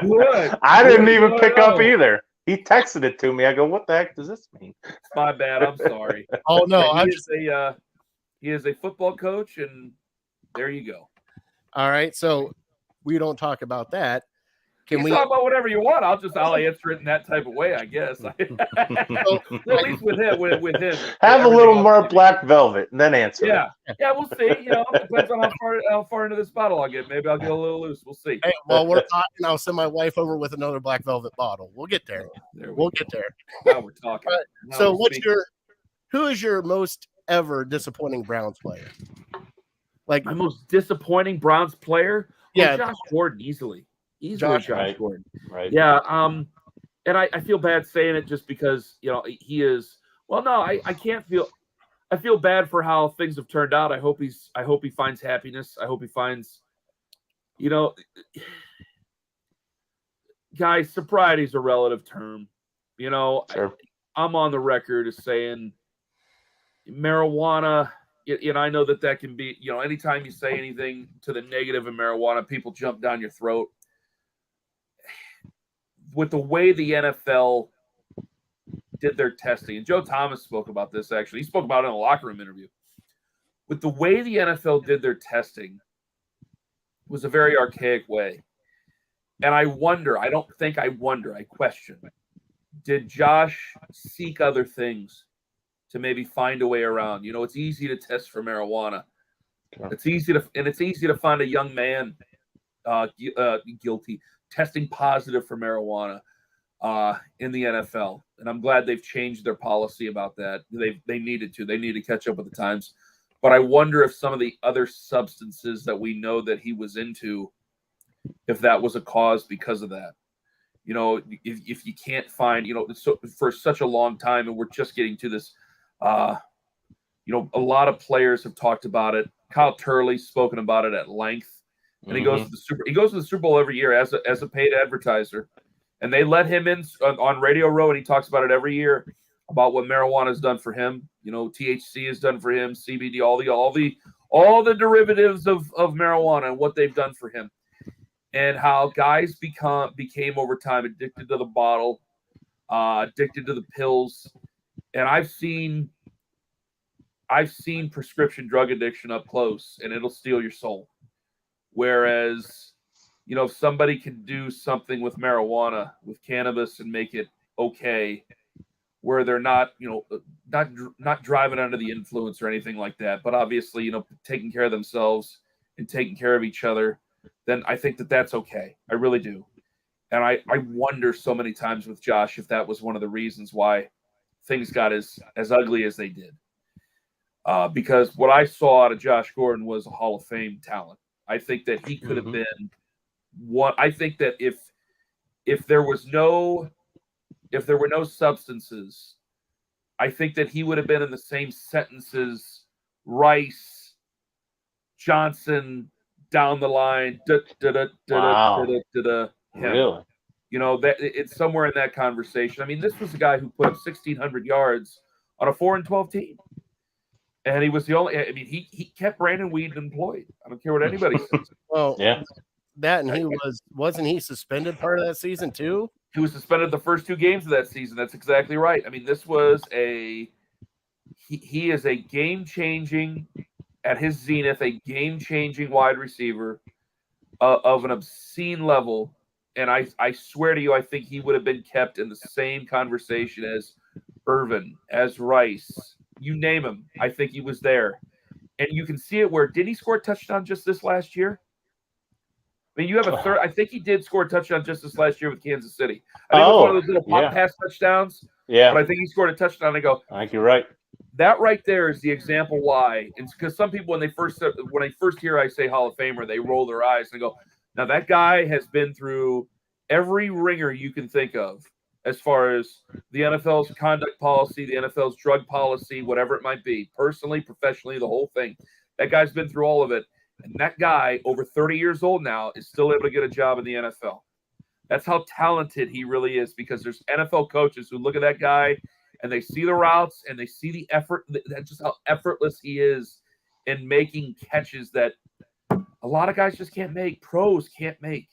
Good. I didn't even Good. pick up either. He texted it to me. I go, what the heck does this mean? It's my bad. I'm sorry. Oh no, He is a football coach, and there you go. all right. So we don't talk about that. Can we talk about whatever you want? I'll answer it in that type of way, I guess. At least with him. Have a little more black velvet and then answer. Yeah. Yeah, we'll see. It depends on how far into this bottle I'll get. Maybe I'll get a little loose. We'll see. Hey, while we're talking, I'll send my wife over with another black velvet bottle. We'll get there. We'll get there. Now we're talking. Right. So who is your most ever disappointing Browns player? Like my most disappointing Browns player? Yeah. Josh Gordon, easily. Josh Gordon. Right. Yeah. And I feel bad saying it just because, he is, well, no, I can't feel, I feel bad for how things have turned out. I hope he finds happiness. I hope he finds, guys, sobriety is a relative term. Sure. I'm on the record as saying marijuana, I know that can be, anytime you say anything to the negative of marijuana, people jump down your throat. With the way the NFL did their testing, and Joe Thomas spoke about this, actually. He spoke about it in a locker room interview. With the way the NFL did their testing, it was a very archaic way. And I question, did Josh seek other things to maybe find a way around? It's easy to test for marijuana. Sure. It's easy to find a young man guilty, testing positive for marijuana in the NFL. And I'm glad they've changed their policy about that. They needed to. They need to catch up with the times. But I wonder if some of the other substances that we know that he was into, if that was a cause because of that. If you can't find, for such a long time, and we're just getting to this, a lot of players have talked about it. Kyle Turley's spoken about it at length. And he goes to the Super Bowl every year as a paid advertiser, and they let him in on Radio Row, and he talks about it every year about what marijuana has done for him. THC has done for him, CBD, all the derivatives of marijuana and what they've done for him, and how guys became over time addicted to the bottle, addicted to the pills, and I've seen prescription drug addiction up close, and it'll steal your soul. Whereas, if somebody can do something with marijuana, with cannabis, and make it okay, where they're not driving under the influence or anything like that, but obviously, taking care of themselves and taking care of each other, then I think that's okay. I really do. And I wonder so many times with Josh if that was one of the reasons why things got as ugly as they did. Because what I saw out of Josh Gordon was a Hall of Fame talent. I think that he could have been one. I think that if there were no substances, I think that he would have been in the same sentences Rice, Johnson, down the line. Wow. Really? That it's somewhere in that conversation. I mean, this was a guy who put up 1,600 yards on a 4-12 team. And he was the only. I mean, he kept Brandon Weeden employed. I don't care what anybody says. Well, yeah, that and he wasn't he suspended part of that season too? He was suspended the first 2 games of that season. That's exactly right. I mean, this was he is a game-changing, at his zenith, a game-changing wide receiver of an obscene level. And I swear to you, I think he would have been kept in the same conversation as Irvin, as Rice. You name him. I think he was there. And you can see it where, did he score a touchdown just this last year? I mean, you have a third. I think he did score a touchdown just this last year with Kansas City. I think it was one of those little pop pass touchdowns. Yeah. But I think he scored a touchdown. I go, I think you're right. That right there is the example why. It's because some people, when I first hear I say Hall of Famer, they roll their eyes and go, now that guy has been through every ringer you can think of. As far as the NFL's conduct policy, the NFL's drug policy, whatever it might be, personally, professionally, the whole thing. That guy's been through all of it. And that guy, over 30 years old now, is still able to get a job in the NFL. That's how talented he really is, because there's NFL coaches who look at that guy and they see the routes and they see the effort, just how effortless he is in making catches that a lot of guys just can't make. Pros can't make.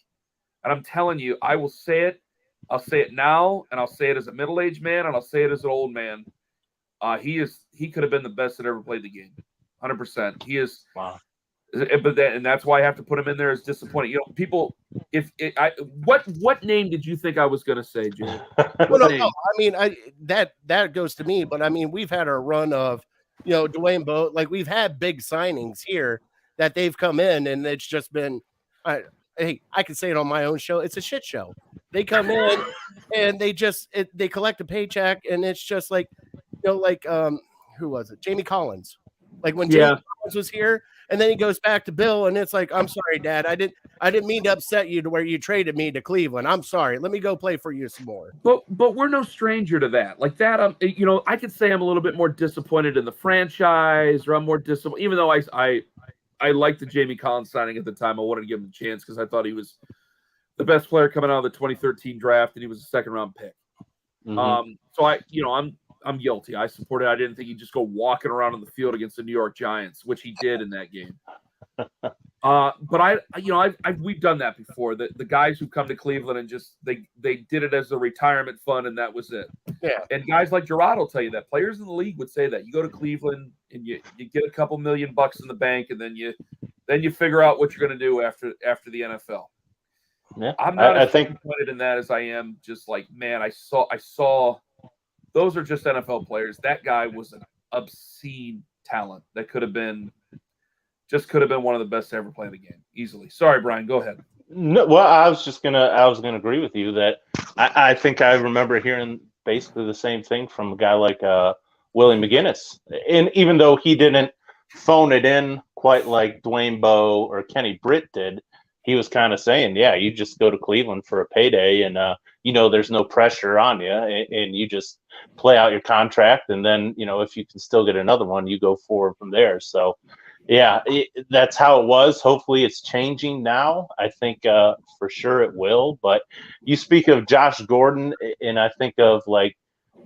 And I'm telling you, I will say it. I'll say it now, and I'll say it as a middle-aged man, and I'll say it as an old man. He could have been the best that ever played the game. 100%. He is. Wow. And that's why I have to put him in there as disappointing. You know, people. What name did you think I was going to say, Jay? Well, no, I mean, that goes to me, but I mean, we've had our run of, Dwayne Bowe. Like, we've had big signings here that they've come in, and it's just been. Hey, I can say it on my own show. It's a shit show. They come in and they collect a paycheck, and it's just like, who was it? Jamie Collins. Like when Jamie Collins was here, and then he goes back to Bill, and it's like, I'm sorry, Dad. I didn't mean to upset you to where you traded me to Cleveland. I'm sorry. Let me go play for you some more. But we're no stranger to that. Like that, I could say I'm a little bit more disappointed in the franchise, or I'm more disappointed, even though I liked the Jamie Collins signing at the time. I wanted to give him a chance because I thought he was the best player coming out of the 2013 draft, and he was a second-round pick. Mm-hmm. So I'm guilty. I supported. I didn't think he'd just go walking around on the field against the New York Giants, which he did in that game. But we've done that before. The guys who come to Cleveland and just they did it as a retirement fund, and that was it. Yeah. And guys like Gerard will tell you that. Players in the league would say that. You go to Cleveland and you get a couple $1 million in the bank, and then you figure out what you're going to do after the NFL. Yeah, I'm not as disappointed in that as I am just like, man, I saw those are just NFL players. That guy was an obscene talent that could have been one of the best to ever play the game easily. Sorry, Brian, go ahead. No, well, I was gonna agree with you that I think I remember hearing basically the same thing from a guy like Willie McGinnis, and even though he didn't phone it in quite like Dwayne Bowe or Kenny Britt did, he was kind of saying, yeah, you just go to Cleveland for a payday, and there's no pressure on you, and you just play out your contract, and then if you can still get another one, you go forward from there. So yeah, that's how it was. Hopefully it's changing now. I think for sure it will. But you speak of Josh Gordon, and I think of like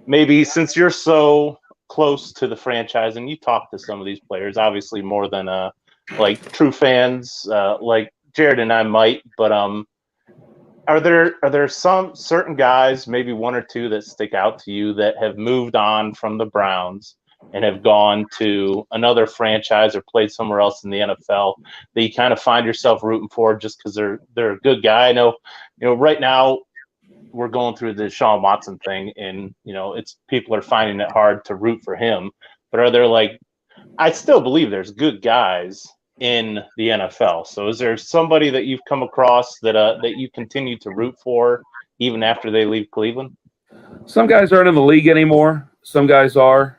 maybe since you're so close to the franchise and you talk to some of these players, obviously more than like true fans like Jared and I might, but are there some certain guys, maybe one or two, that stick out to you that have moved on from the Browns and have gone to another franchise or played somewhere else in the NFL that you kind of find yourself rooting for just because they're a good guy? I know, right now we're going through the Deshaun Watson thing, and it's people are finding it hard to root for him. But are there I still believe there's good guys in the NFL. So is there somebody that you've come across that you continue to root for even after they leave Cleveland? Some guys aren't in the league anymore. Some guys are.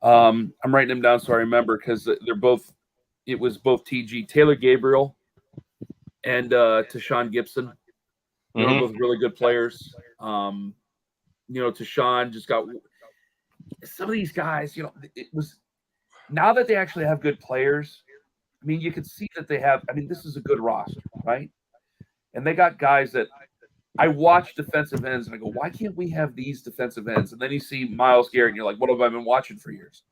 I'm writing them down so I remember because it was both TG, Taylor Gabriel, and Tashawn Gibson. They were both really good players. Tashawn just got some of these guys, it was now that they actually have good players. I mean, you can see that they have, this is a good roster, right? And they got guys that I watch defensive ends and I go, why can't we have these defensive ends? And then you see Myles Garrett and you're like, what have I been watching for years?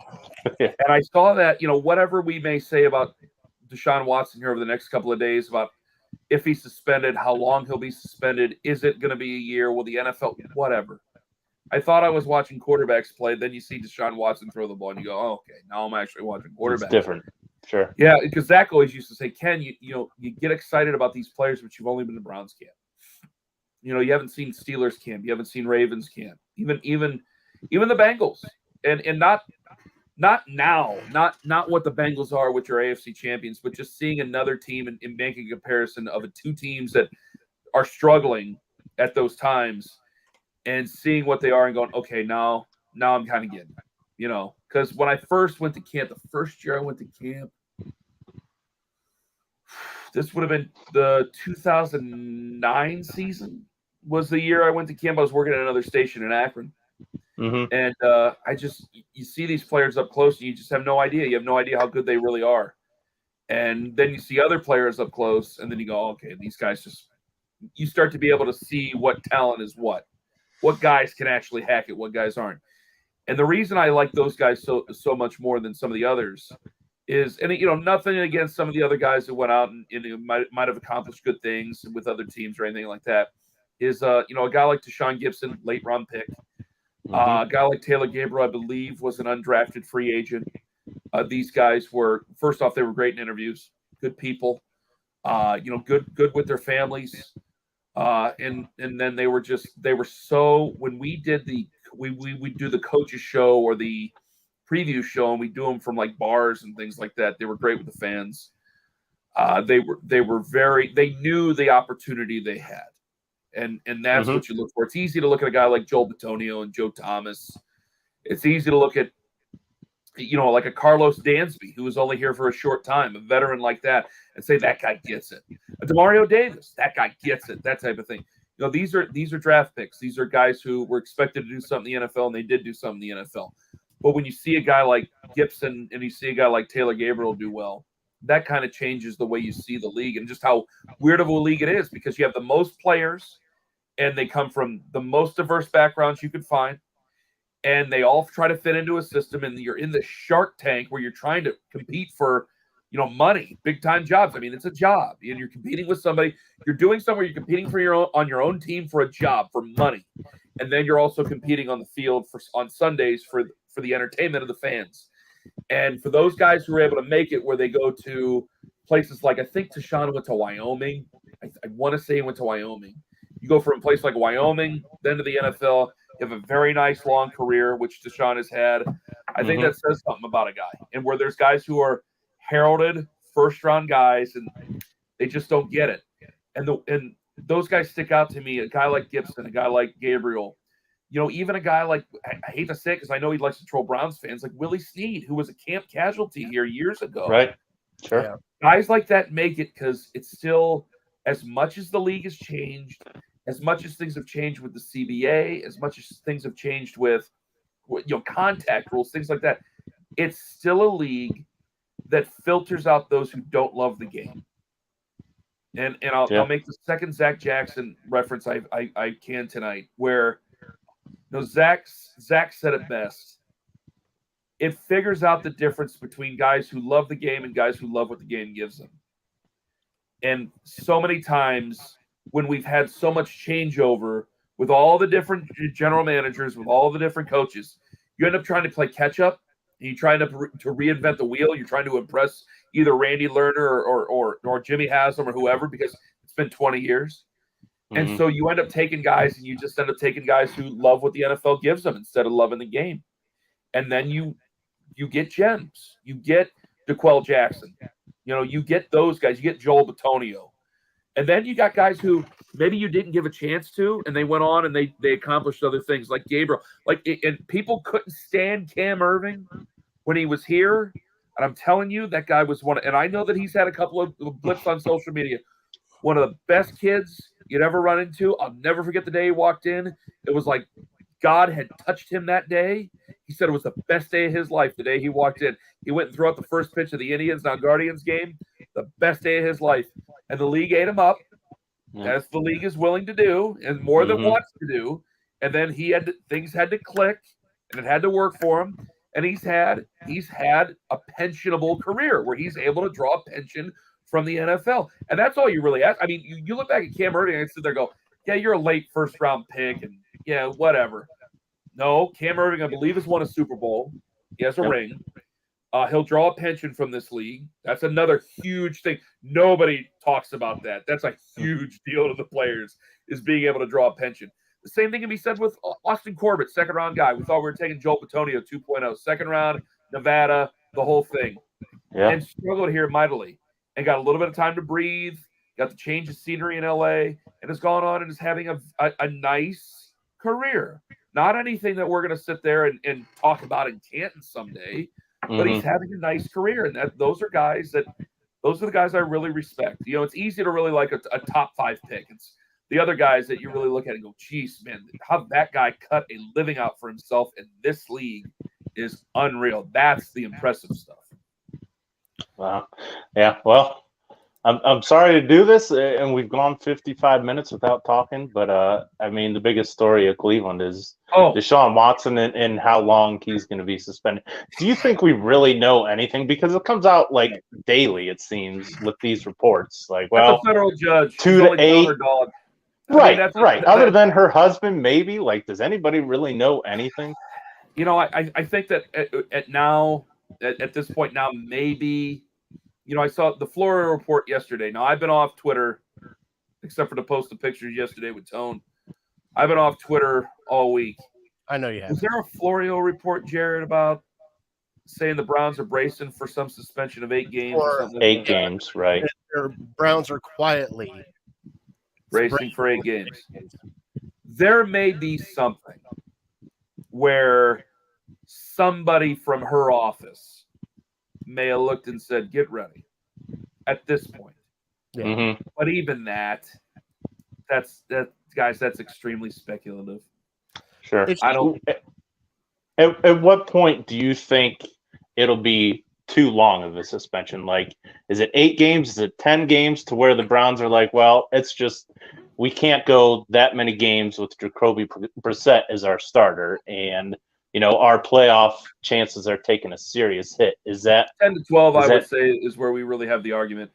And I saw that, whatever we may say about Deshaun Watson here over the next couple of days about if he's suspended, how long he'll be suspended, is it going to be a year? Will the NFL, whatever. I thought I was watching quarterbacks play. Then you see Deshaun Watson throw the ball and you go, oh, okay, now I'm actually watching quarterbacks. It's different. Sure. Yeah, because Zach always used to say, Ken, you get excited about these players, but you've only been to Browns camp. You haven't seen Steelers camp. You haven't seen Ravens camp. Even the Bengals. And not now, not what the Bengals are, which are AFC champions, but just seeing another team and making a comparison of the two teams that are struggling at those times and seeing what they are and going, okay, now I'm kind of getting it, because when I first went to camp, the first year I went to camp, this would have been the 2009 season was the year I went to camp. I was working at another station in Akron. Mm-hmm. And you see these players up close and you just have no idea. You have no idea how good they really are. And then you see other players up close, and then you go, okay, these guys just – you start to be able to see what talent is what guys can actually hack it, what guys aren't. And the reason I like those guys so much more than some of the others is, and nothing against some of the other guys that went out and might have accomplished good things with other teams or anything like that, is a guy like Deshaun Gibson, late round pick. A guy like Taylor Gabriel, I believe, was an undrafted free agent. These guys were, first off, they were great in interviews, good people, good with their families. And then they were so, when we did we do the coaches show or the preview show, and we do them from like bars and things like that. They were great with the fans. They knew the opportunity they had. And that's what you look for. It's easy to look at a guy like Joel Bitonio and Joe Thomas. It's easy to look at, like a Carlos Dansby, who was only here for a short time, a veteran like that, and say that guy gets it. A DeMario Davis, that guy gets it, that type of thing. These are draft picks. These are guys who were expected to do something in the NFL, and they did do something in the NFL. But when you see a guy like Gibson and you see a guy like Taylor Gabriel do well, that kind of changes the way you see the league and just how weird of a league it is, because you have the most players and they come from the most diverse backgrounds you could find, and they all try to fit into a system, and you're in the Shark Tank where you're trying to compete for, money, big time jobs. I mean, it's a job, and you're competing with somebody. You're doing somewhere you're competing for on your own team for a job, for money, and then you're also competing on the field on Sundays for the entertainment of the fans. And for those guys who are able to make it, where they go to places like, I think Deshaun went to Wyoming. I want to say he went to Wyoming. You go from a place like Wyoming, then to the NFL. You have a very nice long career, which Deshaun has had. I think that says something about a guy. And where there's guys who are heralded first-round guys, and they just don't get it. And those guys stick out to me. A guy like Gibson, a guy like Gabriel, even a guy like, I hate to say it because I know he likes to troll Browns fans, like Willie Snead, who was a camp casualty here years ago. Right. Sure. Yeah. Guys like that make it because it's still, as much as the league has changed, as much as things have changed with the CBA, as much as things have changed with contact rules, things like that, it's still a league that filters out those who don't love the game. And I'll make the second Zach Jackson reference I can tonight, where Zach said it best. It figures out the difference between guys who love the game and guys who love what the game gives them. And so many times when we've had so much changeover with all the different general managers, with all the different coaches, you end up trying to play catch up, and you try to reinvent the wheel. You're trying to impress either Randy Lerner or Jimmy Haslam or whoever, because it's been 20 years. And so you end up taking guys, and you just end up taking guys who love what the NFL gives them instead of loving the game. And then you get gems. You get DeQuell Jackson. You get those guys. You get Joel Bitonio. And then you got guys who maybe you didn't give a chance to, and they went on and they accomplished other things, like Gabriel. And people couldn't stand Cam Irving when he was here. And I'm telling you, that guy was and I know that he's had a couple of blips on social media. One of the best kids you'd ever run into. I'll never forget the day he walked in. It was like God had touched him that day. He said it was the best day of his life the day he walked in. He went and threw out the first pitch of the Indians on Guardians game. The best day of his life. And the league ate him up, as the league is willing to do, and more than wants to do. And then things had to click, and it had to work for him. And he's had a pensionable career where he's able to draw a pension from the NFL. And that's all you really ask. I mean, you look back at Cam Irving and sit there and go, yeah, you're a late first-round pick, and yeah, whatever. No, Cam Irving, I believe, has won a Super Bowl. He has a ring. He'll draw a pension from this league. That's another huge thing. Nobody talks about that. That's a huge deal to the players, is being able to draw a pension. The same thing can be said with Austin Corbett, second-round guy. We thought we were taking Joel Bitonio 2.0, second round, Nevada, the whole thing. Yeah. And struggled here mightily and got a little bit of time to breathe, got the change of scenery in L.A., and has gone on and is having a nice career. Not anything that we're going to sit there and talk about in Canton someday, but he's having a nice career. And those are the guys I really respect. It's easy to really like a top 5 pick. It's the other guys that you really look at and go, geez, man, how that guy cut a living out for himself in this league is unreal. That's the impressive stuff. Yeah. Well, I'm sorry to do this, and we've gone 55 minutes without talking. But I mean, the biggest story of Cleveland is Deshaun Watson and how long he's going to be suspended. Do you think we really know anything? Because it comes out like daily, it seems, with these reports. Like, well, that's a federal judge. 2 to 8. Dog. Right. Other than her husband, maybe. Like, does anybody really know anything? You know, I think that at this point now, maybe. You know, I saw the Florida report yesterday. Now, I've been off Twitter, except for to post the pictures yesterday with Tone. I've been off Twitter all week. I know you have. Was there a Florio report, Jared, about saying the Browns are bracing for some suspension of 8 games or something? 8 games, right. Their Browns are quietly bracing for 8 games. There may be something where somebody from her office may have looked and said, get ready at this point. Yeah. Mm-hmm. But even that's extremely speculative. Sure. I don't. At what point do you think it'll be too long of a suspension? Like, is it 8 games? Is it 10 games to where the Browns are like, well, it's just, we can't go that many games with Jacoby Brissett as our starter, and you know, our playoff chances are taking a serious hit. Is that 10 to 12? I would say is where we really have the argument.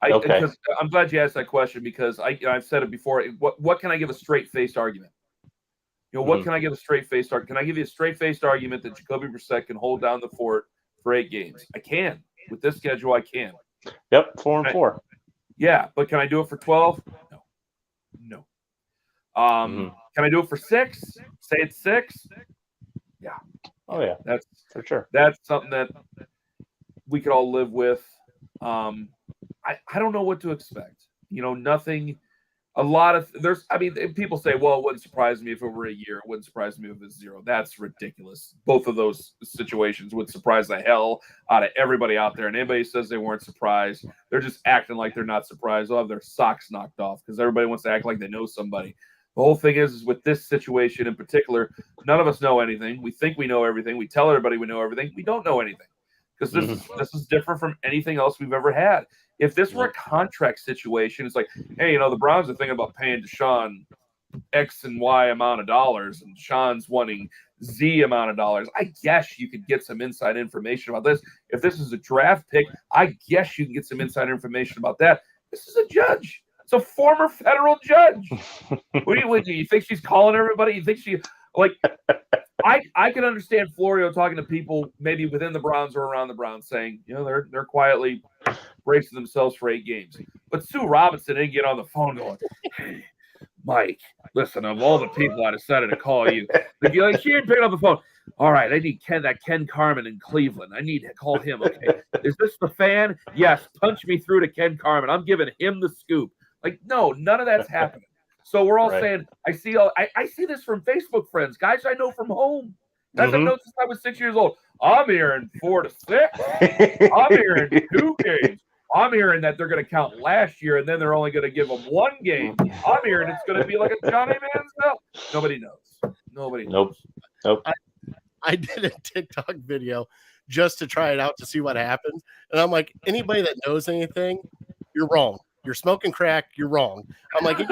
Okay. I'm glad you asked that question because I've said it before. What can I give a straight-faced argument? You know, what can I give a straight-faced argument? Can I give you a straight-faced argument that Jacoby Brissett can hold down the fort for 8 games? I can. With this schedule, I can. Yep, 4-4. Yeah, but can I do it for 12? No. Can I do it for 6? Say it's 6? Yeah. Oh yeah, that's for sure. That's something that we could all live with. I don't know what to expect. You know, nothing. I mean, people say, well, it wouldn't surprise me if it were a year. It wouldn't surprise me if it's 0. That's ridiculous. Both of those situations would surprise the hell out of everybody out there. And anybody says they weren't surprised, they're just acting like they're not surprised. They'll have their socks knocked off because everybody wants to act like they know somebody. The whole thing is with this situation in particular, none of us know anything. We think we know everything. We tell everybody we know everything. We don't know anything because this is different from anything else we've ever had. If this were a contract situation, it's like, hey, you know, the Browns are thinking about paying Deshaun X and Y amount of dollars, and Deshaun's wanting Z amount of dollars. I guess you could get some inside information about this. If this is a draft pick, I guess you can get some inside information about that. This is a judge. It's a former federal judge. What do you think she's calling everybody? You think she like? I can understand Florio talking to people maybe within the Browns or around the Browns, saying, you know, they're quietly bracing themselves for 8 games. But Sue Robinson didn't get on the phone going, hey, Mike, listen, of all the people I decided to call you, like, she didn't pick up the phone. All right, I need Ken Carman in Cleveland. I need to call him. Okay, is this the fan? Yes, punch me through to Ken Carman. I'm giving him the scoop. Like, no, none of that's happening. So we're all saying, I see this from Facebook friends, guys I know from home. Guys I've known since I was 6 years old. I'm hearing 4 to 6. I'm hearing 2 games. I'm hearing that they're going to count last year and then they're only going to give them 1 game. I'm hearing it's going to be like a Johnny Manziel. Nobody knows. Nobody knows. Nope. I did a TikTok video just to try it out to see what happens. And I'm like, anybody that knows anything, you're wrong. You're smoking crack. You're wrong. I'm like, 2,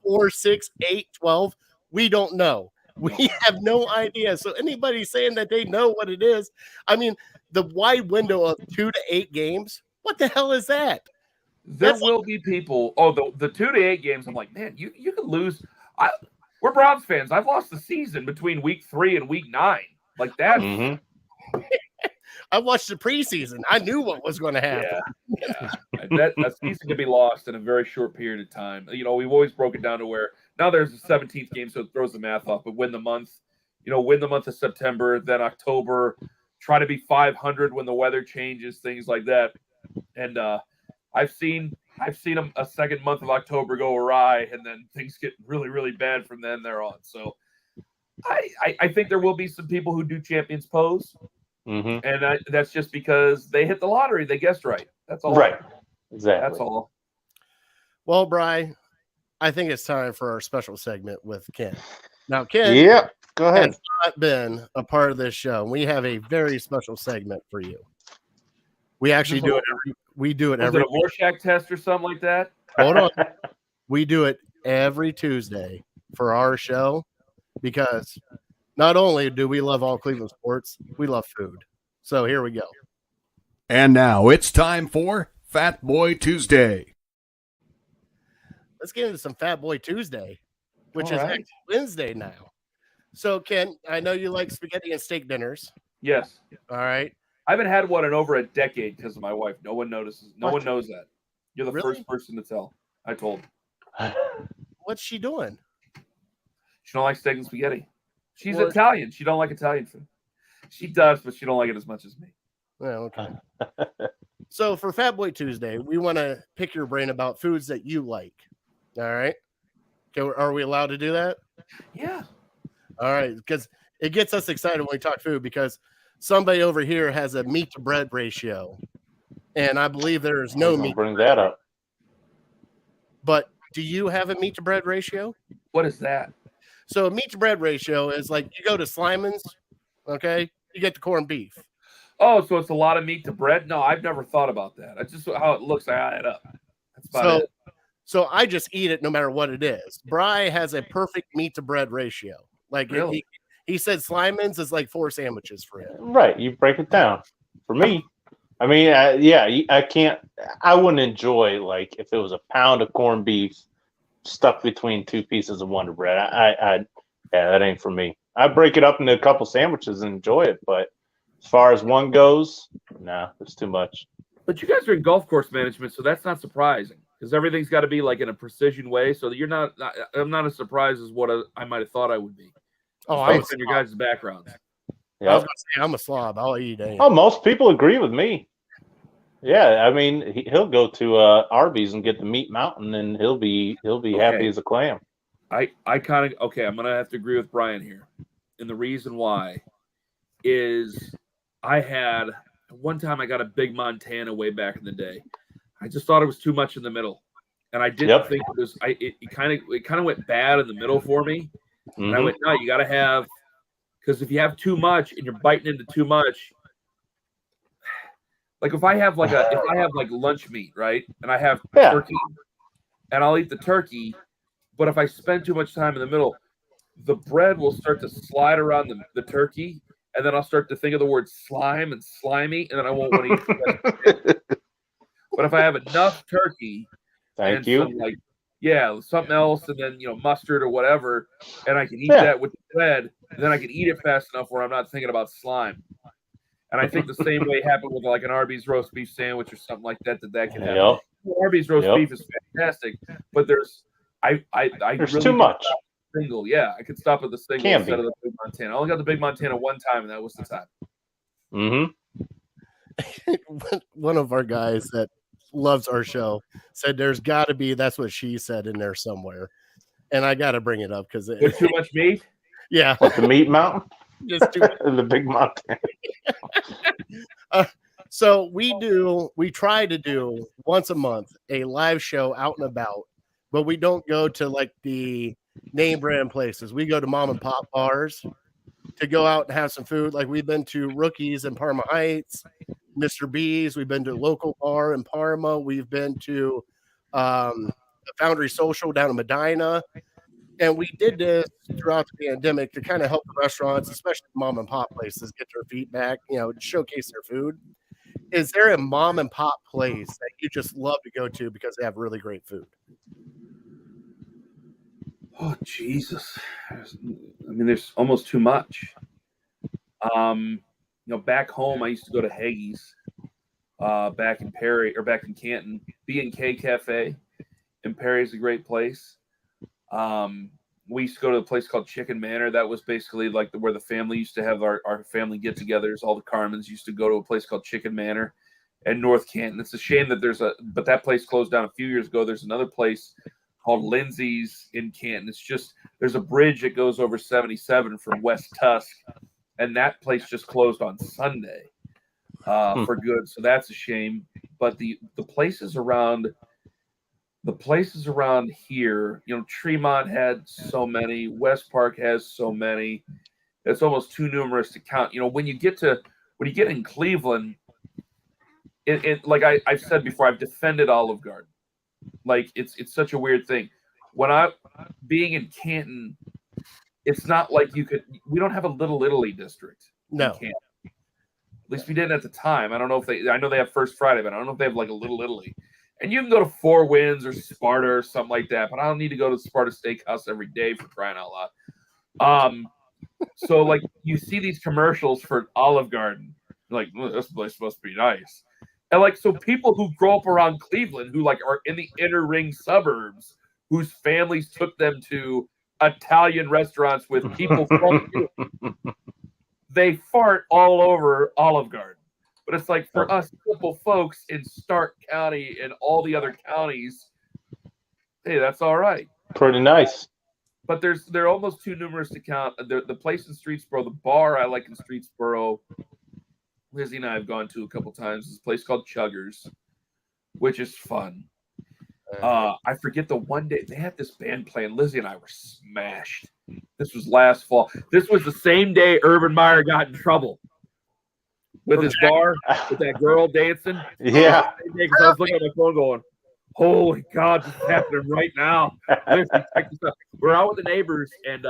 4, 6, 8, 12. We don't know. We have no idea. So anybody saying that they know what it is, I mean, the wide window of 2 to 8 games, what the hell is that? There will be people. Oh, the 2 to 8 games. I'm like, man, you could lose. We're Browns fans. I've lost the season between week 3 and week 9. Like that. I watched the preseason. I knew what was going to happen. Yeah. That season can be lost in a very short period of time. You know, we've always broken down to where now there's a 17th game, so it throws the math off. But win the month of September, then October. Try to be 500 when the weather changes, things like that. And I've seen a second month of October go awry, and then things get really, really bad from then there on. So I think there will be some people who do champions pose. And that's just because they hit the lottery. They guessed right. That's all. Right. Exactly. That's all. Well, Bri, I think it's time for our special segment with Ken. Now, Ken go ahead. has not been a part of this show. We have a very special segment for you. We actually do it. We do it every. Was it a Rorschach test or something like that? Hold on. We do it every Tuesday for our show because not only do we love all Cleveland sports, we love food. So here we go. And now it's time for Fat Boy Tuesday. Let's get into some Fat Boy Tuesday, which All is right. actually Wednesday now. So, Ken, I know you like spaghetti and steak dinners. Yes. All right. I haven't had one in over a decade because of my wife. No one notices. No one knows that. You're the Really? first person to tell. I told. What's she doing? She don't like steak and spaghetti. She's Well- Italian. She don't like Italian food. She does, but she don't like it as much as me. Oh, okay. So for Fat Boy Tuesday, we want to pick your brain about foods that you like. All right. Okay, are we allowed to do that? Yeah. All right, because it gets us excited when we talk food because somebody over here has a meat to bread ratio, and I believe there is no meat. Bring that up. But do you have a meat to bread ratio? What is that? So a meat to bread ratio is like you go to Sliman's, okay, you get the corned beef. Oh, so it's a lot of meat to bread? No, I've never thought about that. That's just how it looks. I add it up. That's about it. So I just eat it no matter what it is. Bri has a perfect meat to bread ratio. Like Really? he said Sliman's is like 4 sandwiches for him. Right. You break it down. For me, I mean, yeah, I can't. I wouldn't enjoy like if it was a pound of corned beef stuck between 2 pieces of Wonder Bread. Yeah, that ain't for me. I break it up into a couple sandwiches and enjoy it, but as far as one goes, nah, it's too much. But you guys are in golf course management, so that's not surprising because everything's got to be like in a precision way. So you're not. I'm not as surprised as what I might have thought I would be. Oh, I was based on your guys' backgrounds. I Yeah. was gonna say I'm a slob. I'll eat anything. Oh, most people agree with me. Yeah, I mean, he'll go to Arby's and get the Meat Mountain, and he'll be happy as a clam. I kind of I'm gonna have to agree with Brian here, and the reason why is I had one time I got a big Montana way back in the day. I just thought it was too much in the middle, and I didn't think it was. It kind of went bad in the middle for me, and I went, no, you got to have, because if you have too much and you're biting into too much. Like if I have like lunch meat, right, and I have turkey, and I'll eat the turkey, but if I spend too much time in the middle, the bread will start to slide around the turkey, and then I'll start to think of the word slime and slimy, and then I won't want to eat it. But if I have enough turkey, Thank you. Something else, and then mustard or whatever, and I can eat that with the bread, and then I can eat it fast enough where I'm not thinking about slime. And I think the same way happened with like an Arby's roast beef sandwich or something like that can happen. Yep. Arby's roast beef is fantastic, but there's there's really too much. Single, I could stop at the single instead of the big Montana. I only got the big Montana one time, and that was the time. One of our guys that loves our show said there's got to be, that's what she said in there somewhere, and I got to bring it up because there's too much meat. Yeah, what, the Meat Mountain. Just too much. The big Montana. So we try to do once a month a live show out and about, but we don't go to like the name brand places. We go to mom and pop bars to go out and have some food. Like we've been to Rookies in Parma Heights, Mr. B's. We've been to a local bar in Parma. We've been to the Foundry Social down in Medina. And we did this throughout the pandemic to kind of help the restaurants, especially mom and pop places, get their feet back, to showcase their food. Is there a mom and pop place that you just love to go to because they have really great food? Oh, Jesus. There's almost too much. Back home, I used to go to Haggie's back in Perry or back in Canton. B&K Cafe in Perry is a great place. We used to go to a place called Chicken Manor. That was basically like where the family used to have our family get-togethers. All the Carmans used to go to a place called Chicken Manor in North Canton. It's a shame that but that place closed down a few years ago. There's another place called Lindsay's in Canton. It's just, there's a bridge that goes over 77 from West Tusk, and that place just closed on Sunday for good. So that's a shame. But the places around here, Tremont had so many, West Park has so many. It's almost too numerous to count. When you get in Cleveland, like I've said before, I've defended Olive Garden. Like it's such a weird thing. When I being in Canton, it's not like we don't have a Little Italy district in No. Canton. At least we didn't at the time. I don't know if I know they have First Friday, but I don't know if they have like a Little Italy. And you can go to Four Winds or Sparta or something like that, but I don't need to go to Sparta Steakhouse every day for crying out loud. So like you see these commercials for Olive Garden, you're like, well, this place must be nice. And like so people who grow up around Cleveland who like are in the inner ring suburbs, whose families took them to Italian restaurants with people from they fart all over Olive Garden. But it's like for us simple folks in Stark County and all the other counties, hey, that's all right. Pretty nice. But they're almost too numerous to count. The place in Streetsboro, the bar I like in Streetsboro, Lizzie and I have gone to a couple times. Is a place called Chuggers, which is fun. I forget the one day they had this band playing. Lizzie and I were smashed. This was last fall. This was the same day Urban Meyer got in trouble with his bar, with that girl dancing. Yeah. Because I was looking at my phone going, holy God, this is happening right now. Check this out. We're out with the neighbors, and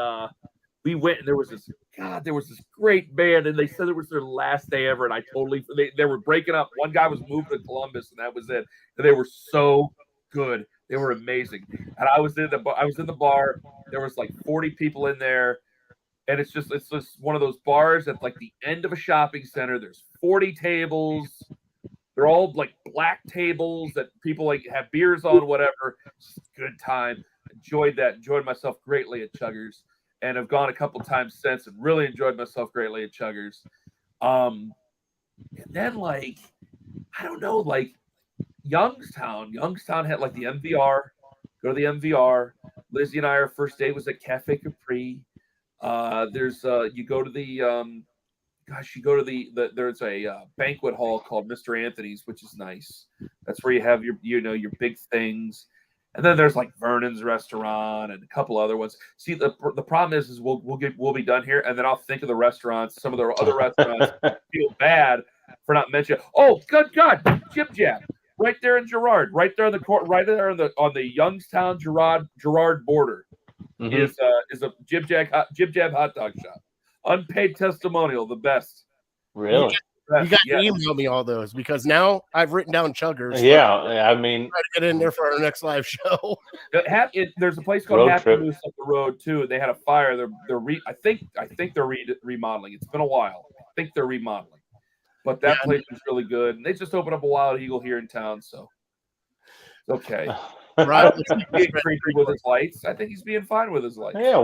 we went, and there was this great band, and they said it was their last day ever, and I totally they were breaking up. One guy was moved to Columbus, and that was it. And they were so good. They were amazing. And I was in the bar. There was like 40 people in there. And it's just one of those bars at like the end of a shopping center. There's 40 tables. They're all like black tables that people like have beers on, whatever. It's just a good time. Enjoyed that. Enjoyed myself greatly at Chuggers. And have gone a couple times since and really enjoyed myself greatly at Chuggers. And then like, I don't know, like Youngstown had like the MVR. Go to the MVR. Lizzie and I, our first date was at Cafe Capri. There's you go to the there's a banquet hall called Mr. Anthony's, which is nice. That's where you have your big things. And then there's like Vernon's restaurant and a couple other ones. See, the problem is we'll be done here, and then I'll think of the restaurants. Some of the other restaurants feel bad for not mentioning. Oh, good God, Jib Jab, right there in Girard, right there in the court, right there on the Youngstown Girard border, is a Jib Jab hot dog shop. Unpaid testimonial, the best. Really? You got to email me all those because now I've written down Chuggers. Yeah, I mean, try to get in there for our next live show. There's a place called Happy Moose up the road too. They had a fire. I think they're remodeling. It's been a while. I think they're remodeling, but that place is really good. And they just opened up a Wild Eagle here in town, so it's okay. Right. Being creepy with his lights. I think he's being fine with his lights. Yeah,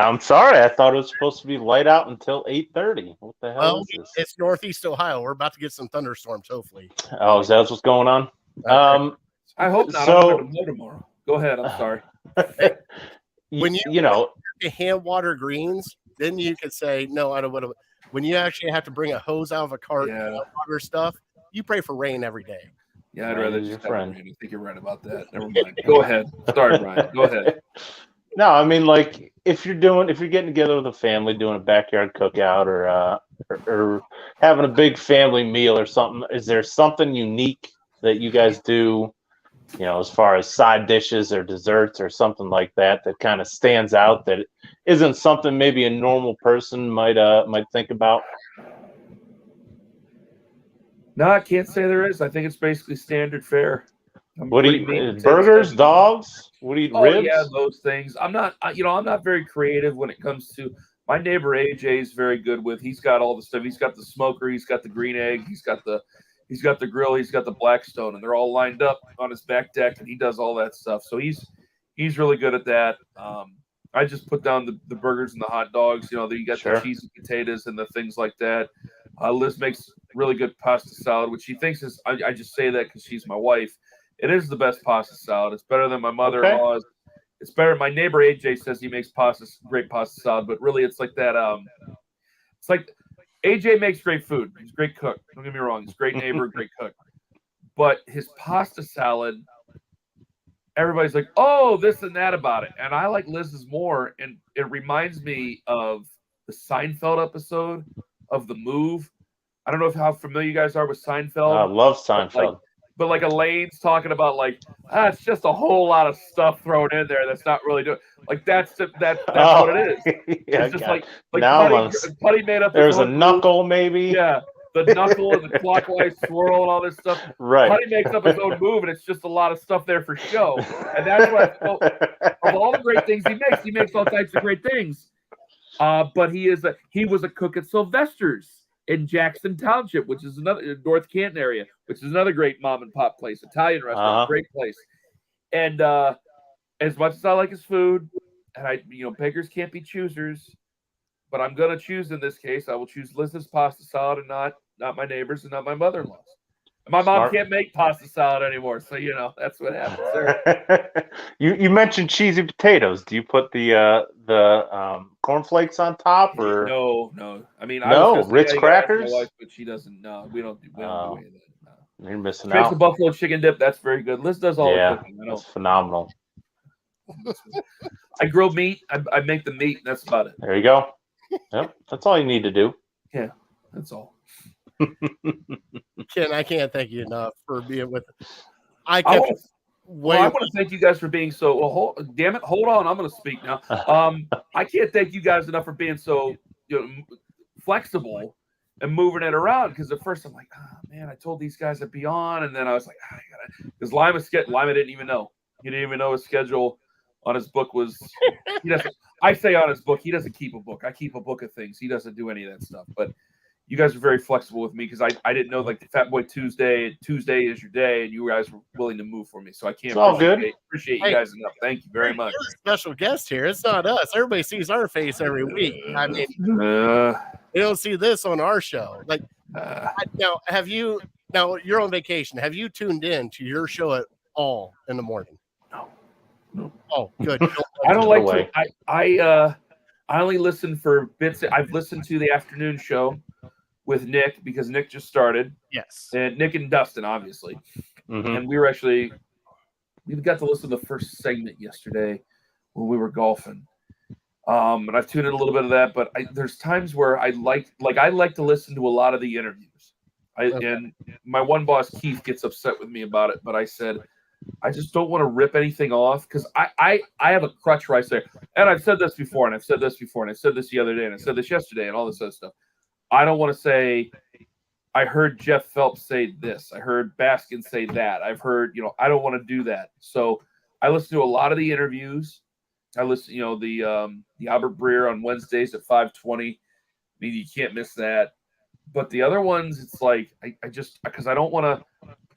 I'm sorry. I thought it was supposed to be light out until 8:30. What the hell is this? It's Northeast Ohio. We're about to get some thunderstorms, hopefully. Oh, is that what's going on? I hope not. So, I'm going to mow tomorrow. Go ahead. I'm sorry. When you have to hand water greens, then you could say, no, I don't want to. When you actually have to bring a hose out of a cart and water stuff, you pray for rain every day. Yeah, I'd rather just friend. I think you're right about that. Never mind. Go ahead. Sorry, Brian. Go ahead. No, I mean, like if you're getting together with a family, doing a backyard cookout, or having a big family meal or something, is there something unique that you guys do, as far as side dishes or desserts or something like that kind of stands out that isn't something maybe a normal person might think about? No, I can't say there is. I think it's basically standard fare. What do you burgers, dogs? What do you ribs? Yeah, those things. I'm not very creative when it comes to my neighbor AJ is very good with. He's got all the stuff. He's got the smoker. He's got the green egg. He's got the grill. He's got the Blackstone, and they're all lined up on his back deck, and he does all that stuff. So he's really good at that. I just put down the burgers and the hot dogs. You got the cheese and potatoes and the things like that. Liz makes really good pasta salad, which she thinks is. I just say that because she's my wife. It is the best pasta salad. It's better than my mother-in-law's. Okay. It's better. My neighbor AJ says he makes great pasta salad, but really it's like that. It's like AJ makes great food. He's a great cook. Don't get me wrong. He's a great neighbor, great cook. But his pasta salad, everybody's like, oh, this and that about it. And I like Liz's more. And it reminds me of the Seinfeld episode of The Move, I don't know how familiar you guys are with Seinfeld. I love Seinfeld. But like Elaine's talking about it's just a whole lot of stuff thrown in there that's not really doing. Like that's what it is. Yeah, It's just like now Putty made up. There's his a own knuckle, move. maybe. Yeah, the knuckle and the clockwise swirl and all this stuff. Right. Putty makes up his own move, and it's just a lot of stuff there for show. And that's what I felt. Of all the great things he makes all types of great things. But he was a cook at Sylvester's in Jackson Township, which is another North Canton area, which is another great mom and pop place, Italian restaurant, great place. And as much as I like his food, and beggars can't be choosers, but I'm gonna choose in this case. I will choose Liz's pasta salad and not my neighbor's and not my mother-in-law's. My mom can't make pasta salad anymore, so that's what happens there. You mentioned cheesy potatoes. Do you put the cornflakes on top, or no? I mean, Ritz crackers. My wife, but she doesn't. No, we don't do any of that. No. You're missing Makes out. a buffalo chicken dip. That's very good. Liz does all the cooking. That's phenomenal. I grill meat. I make the meat. And that's about it. There you go. Yep, that's all you need to do. Yeah, that's all. Ken, I can't thank you enough for being with us. I want to thank you guys for being so. Damn it! Hold on, I'm going to speak now. I can't thank you guys enough for being so flexible and moving it around. Because at first I'm like, oh, man, I told these guys I'd be on, and then I was like, I gotta. Because Lima didn't even know. He didn't even know his schedule on his book was. He doesn't. I say on his book, he doesn't keep a book. I keep a book of things. He doesn't do any of that stuff, but. You guys were very flexible with me because I didn't know the Fat Boy Tuesday is your day, and you guys were willing to move for me. So I can't appreciate you guys enough. Thank you very much. You're a special guest here. It's not us. Everybody sees our face every week. I mean, they don't see this on our show. Now, now you're on vacation. Have you tuned in to your show at all in the morning? No. Oh, good. I don't like to. I only listen for bits. I've listened to the afternoon show with Nick because Nick just started. Yes. And Nick and Dustin, obviously. Mm-hmm. And we got to listen to the first segment yesterday when we were golfing. And I've tuned in a little bit of that, but there's times where I like to listen to a lot of the interviews. And my one boss, Keith, gets upset with me about it, but I said, I just don't want to rip anything off because I have a crutch right there. And I've said this before, and I've said this before, and I said this the other day, and I said this yesterday, and all this other stuff. I don't want to say, I heard Jeff Phelps say this. I heard Baskin say that. I've heard, I don't want to do that. So I listen to a lot of the interviews. I listen, the Albert Breer on Wednesdays at 5:20. I mean, you can't miss that. But the other ones, it's like, I just, because I don't want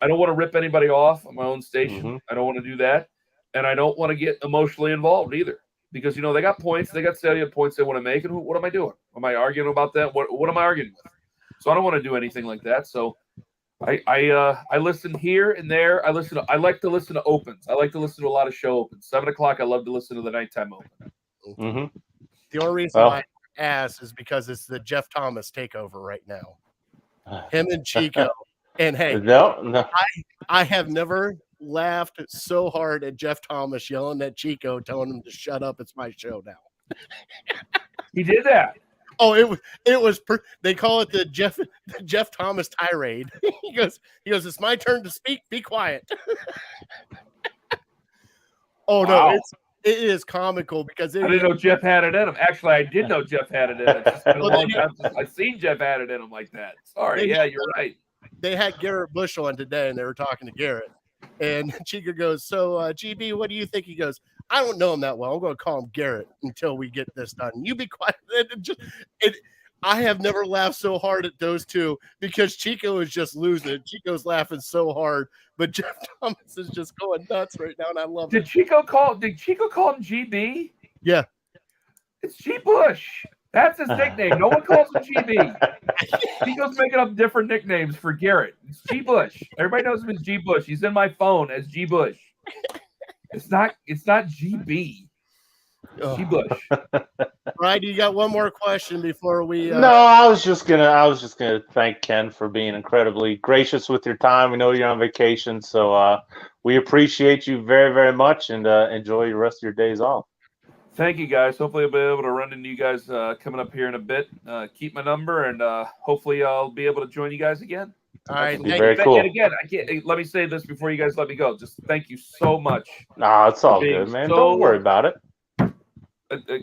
to rip anybody off on my own station. Mm-hmm. I don't want to do that. And I don't want to get emotionally involved either. Because, they got points. They got salient points they want to make. And what am I doing? Am I arguing about that? What am I arguing with? So I don't want to do anything like that. So I listen here and there. I like to listen to opens. I like to listen to a lot of show opens. 7:00, I love to listen to the nighttime open. Mm-hmm. The only reason I ask is because it's the Jeff Thomas takeover right now. Him and Chico. And hey, no. I have never laughed so hard at Jeff Thomas yelling at Chico, telling him to shut up. It's my show now. He did that. Oh, it was. They call it the Jeff Thomas tirade. He goes. It's my turn to speak. Be quiet. Oh no, wow. It is comical because I didn't know Jeff had it in him. Actually, I did know Jeff had it in him. It's just been a long time since I've seen Jeff had it in him like that. Sorry, you're right. They had Garrett Bush on today, and they were talking to Garrett. And Chica goes, so, GB, what do you think? He goes, I don't know him that well. I'm going to call him Garrett until we get this done. You be quiet. I have never laughed so hard at those two because Chico is just losing it. Chico's laughing so hard, but Jeff Thomas is just going nuts right now, and I love it. Did Chico call him GB? Yeah. It's G. Bush. That's his nickname. No one calls him GB. Chico's making up different nicknames for Garrett. It's G. Bush. Everybody knows him as G. Bush. He's in my phone as G. Bush. It's not GB. G. Bush. Right, you got one more question before we No, I was just gonna thank Ken for being incredibly gracious with your time. We know you're on vacation, so we appreciate you very, very much, and enjoy the rest of your days off. Thank you, guys. Hopefully, I'll be able to run into you guys coming up here in a bit. Keep my number, and hopefully, I'll be able to join you guys again. All right. Very cool. And again, let me say this before you guys let me go. Just thank you so much. Nah, it's all being good, man. so Don't worry about it.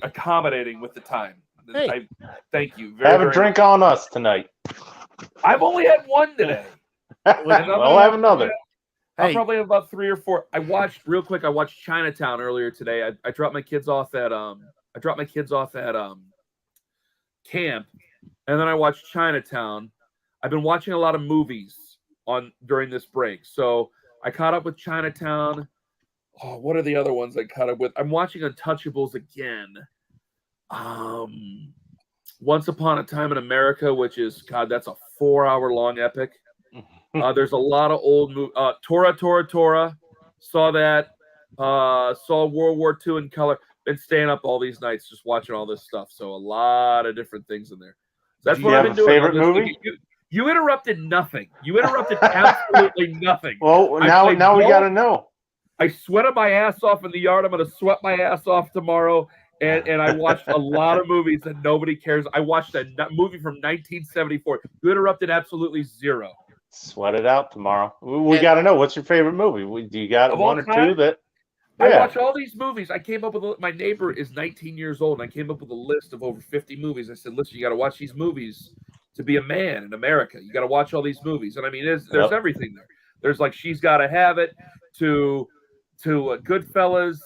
Accommodating with the time. Hey. I thank you. Very, Have a very drink much. on us tonight. I've only had one today. We'll have another. I'll Hey. probably have about 3 or 4. I watched Chinatown earlier today. I dropped my kids off at camp, and then I watched Chinatown. I've been watching a lot of movies during this break, so I caught up with Chinatown. Oh, what are the other ones I caught up with? I'm watching Untouchables again. Once Upon a Time in America, which is that's a 4-hour-long epic. There's a lot of old movies. Tora. Saw that. Saw World War II in color. Been staying up all these nights just watching all this stuff. So a lot of different things in there. So that's Do what you I've have been a doing. favorite movie? You interrupted nothing. You interrupted absolutely nothing. Well, now we got to know. I sweated my ass off in the yard. I'm going to sweat my ass off tomorrow. And I watched a lot of movies that nobody cares. I watched a movie from 1974. You interrupted absolutely zero. Sweat it out tomorrow. We got to know, what's your favorite movie? Do you got Of one all or time? two that? I Yeah. watch all these movies. I came up with my neighbor is 19 years old, and I came up with a list of over 50 movies. I said, listen, you got to watch these movies to be a man in America. You got to watch all these movies. And I mean, there's Yep. everything there. There's like She's Gotta Have It, to Goodfellas,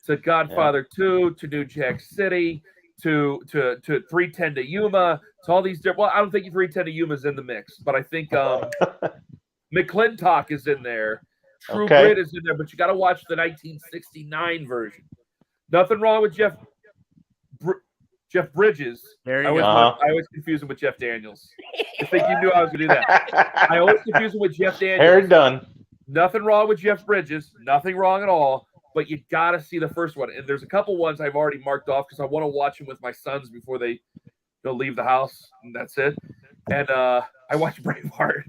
to Godfather 2, to New Jack City, to 310 to Yuma, to all these different. Well, I don't think 310 to Yuma's in the mix, but I think McClintock is in there. True Okay. Grit is in there, but you got to watch the 1969 version. Nothing wrong with Jeff Bridges. There you I go. always confuse him with Jeff Daniels. I think you knew I was going to do that. I always confuse him with Jeff Daniels. Hair done. Nothing wrong with Jeff Bridges. Nothing wrong at all. But you got to see the first one. And there's a couple ones I've already marked off because I want to watch them with my sons before they leave the house. And that's it. And I watched Braveheart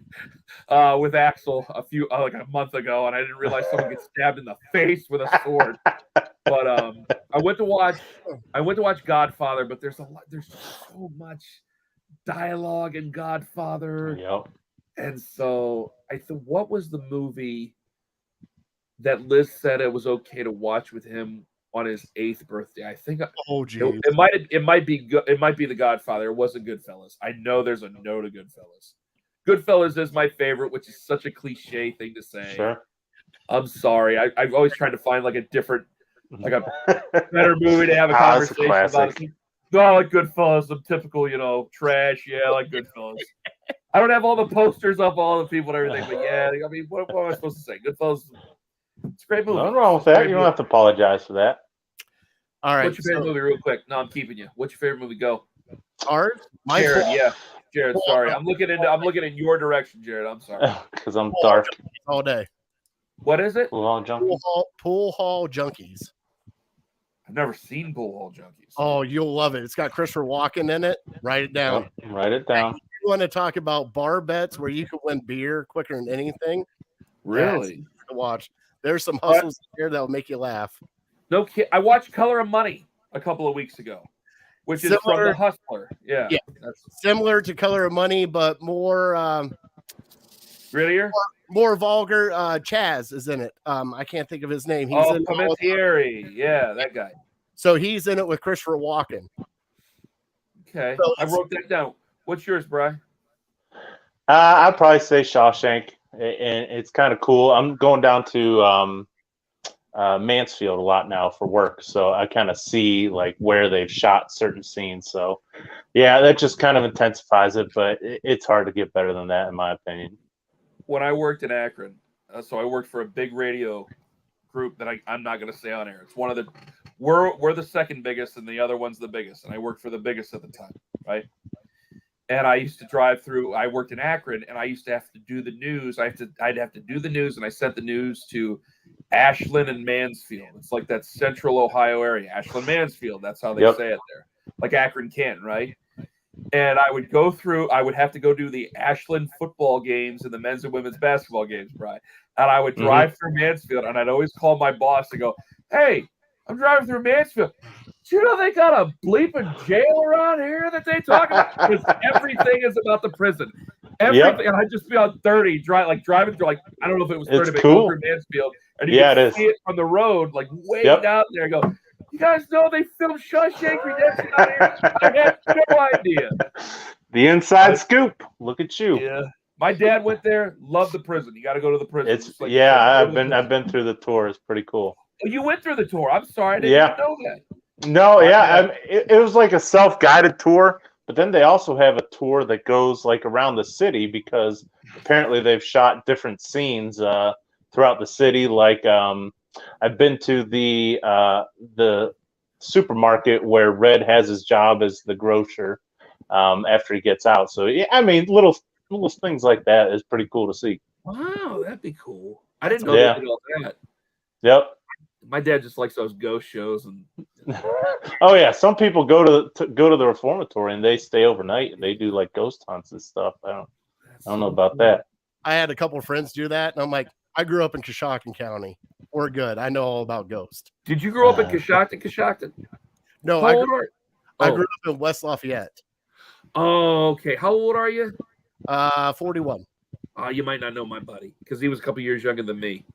with Axel like a month ago, and I didn't realize someone gets stabbed in the face with a sword. But I went to watch Godfather, but there's so much dialogue in Godfather. Yep. And so I thought, what was the movie that Liz said it was okay to watch with him on his 8th birthday? I think Oh, geez. it might be The Godfather. It wasn't Goodfellas. I know there's a no to Goodfellas. Goodfellas is my favorite, which is such a cliche thing to say. Sure. I'm sorry. I've always tried to find like a better movie to have a conversation about. No, I like Goodfellas. I'm typical, trash. Yeah, I like Goodfellas. I don't have all the posters up, all the people and everything, but yeah, I mean, what am I supposed to say? Goodfellas. It's a great movie. Nothing wrong with that. You don't have to apologize for that. All right. What's your favorite movie, real quick? No, I'm keeping you. What's your favorite movie? Go. Ours? Jared, yeah. Jared, sorry. I'm looking in your direction, Jared. I'm sorry. Because I'm dark. All day. What is it? Pool Hall Junkies. I've never seen Pool Hall Junkies. Oh, you'll love it. It's got Christopher Walken in it. Write it down. Yep, write it down. You want to talk about bar bets where you can win beer quicker than anything? Really? To watch. There's some hustles here that will make you laugh. No kid. I watched Color of Money a couple of weeks ago, which is from The Hustler. Yeah. That's similar to Color of Money, but more grittier, more vulgar. Chaz is in it. I can't think of his name. He's in Palmentieri. Yeah, that guy. So he's in it with Christopher Walken. Okay, so I wrote that down. What's yours, Bri? I'd probably say Shawshank, and it's kind of cool. I'm going down to Mansfield a lot now for work, so I kind of see like where they've shot certain scenes. So yeah, that just kind of intensifies it, but it's hard to get better than that, in my opinion. When I worked in Akron, so I worked for a big radio group that I'm not going to say on air. It's one of the we're the second biggest, and the other one's the biggest, and I worked for the biggest at the time, right? And I used to drive through. I worked in Akron, and I used to have to do the news. I'd have to do the news, and I sent the news to Ashland and Mansfield. It's like that central Ohio area, Ashland, Mansfield. That's how they say it there, like Akron, Canton, right? And I would go through. I would have to go do the Ashland football games and the men's and women's basketball games, right? And I would drive through Mansfield, and I'd always call my boss and go, "Hey, I'm driving through Mansfield. Do you know they got a bleeping jail around here that they talk about? Because everything is about the prison. Everything. And I'd just be on 30, driving through, like, I don't know if it was 30, It's but cool. go through Mansfield. And you Yeah, can it see is. it from the road, like way Yep. down there. I go, you guys know they filmed Shawshank Redemption out here? I had no idea. The inside scoop. Look at you. Yeah. My dad went there, loved the prison. You got to go to the prison. It's Just like I've been through the tour. It's pretty cool. Oh, you went through the tour. I'm sorry, I didn't even know that. No, it was like a self-guided tour, but then they also have a tour that goes like around the city because apparently they've shot different scenes throughout the city. Like I've been to the supermarket where Red has his job as the grocer after he gets out. So yeah, I mean, little things like that is pretty cool to see. Wow, that'd be cool. I didn't know they did all that. Yep. My dad just likes those ghost shows and. Oh yeah, some people go to the reformatory and they stay overnight and they do like ghost hunts and stuff. I don't know about that. I had a couple of friends do that, and I'm like, I grew up in Coshocton County. We're good. I know all about ghosts. Did you grow up in Coshocton? No, I grew up in West Lafayette. Oh, okay. How old are you? 41. You might not know my buddy because he was a couple years younger than me.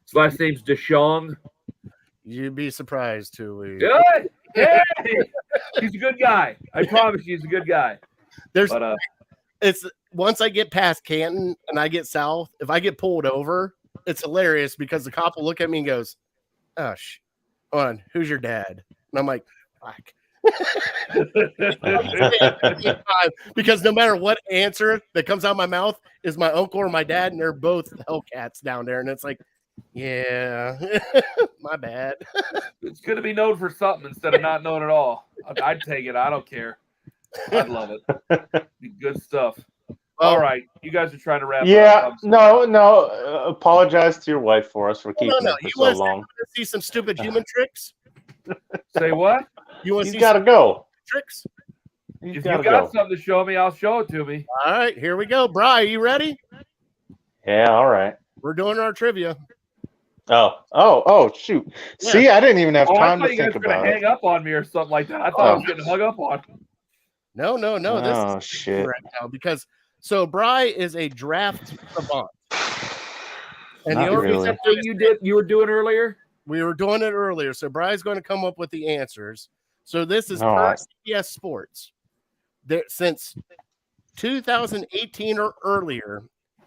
His last name's Deshong. You'd be surprised too. Good. Hey, he's a good guy. I promise you, he's a good guy. It's once I get past Canton and I get south, if I get pulled over, it's hilarious because the cop will look at me and goes, "Oh, hold on, who's your dad?" And I'm like, "Fuck." Because no matter what answer that comes out of my mouth is my uncle or my dad, and they're both Hellcats down there, and it's like, yeah, my bad. It's good to be known for something instead of not known at all. I'd take it. I don't care. I'd love it. Good stuff. All right, you guys are trying to wrap up. Up. No. Apologize to your wife for us for keeping it for so long. You want to see some stupid human tricks? Say what? He's got to go. Tricks? If you got something to show me, I'll show it to me. All right, here we go. Bri, you ready? Yeah, all right. We're doing our trivia. Oh, shoot. Yeah. See, I didn't even have time to think about it. I thought you guys were going to hang up on me or something like that. I thought I was getting hung up on. No. This is shit. Right now because Bri is a draft savant. And the only reason you were doing earlier? We were doing it earlier. So Bri's going to come up with the answers. So this is per CBS Sports. Since 2018 or earlier,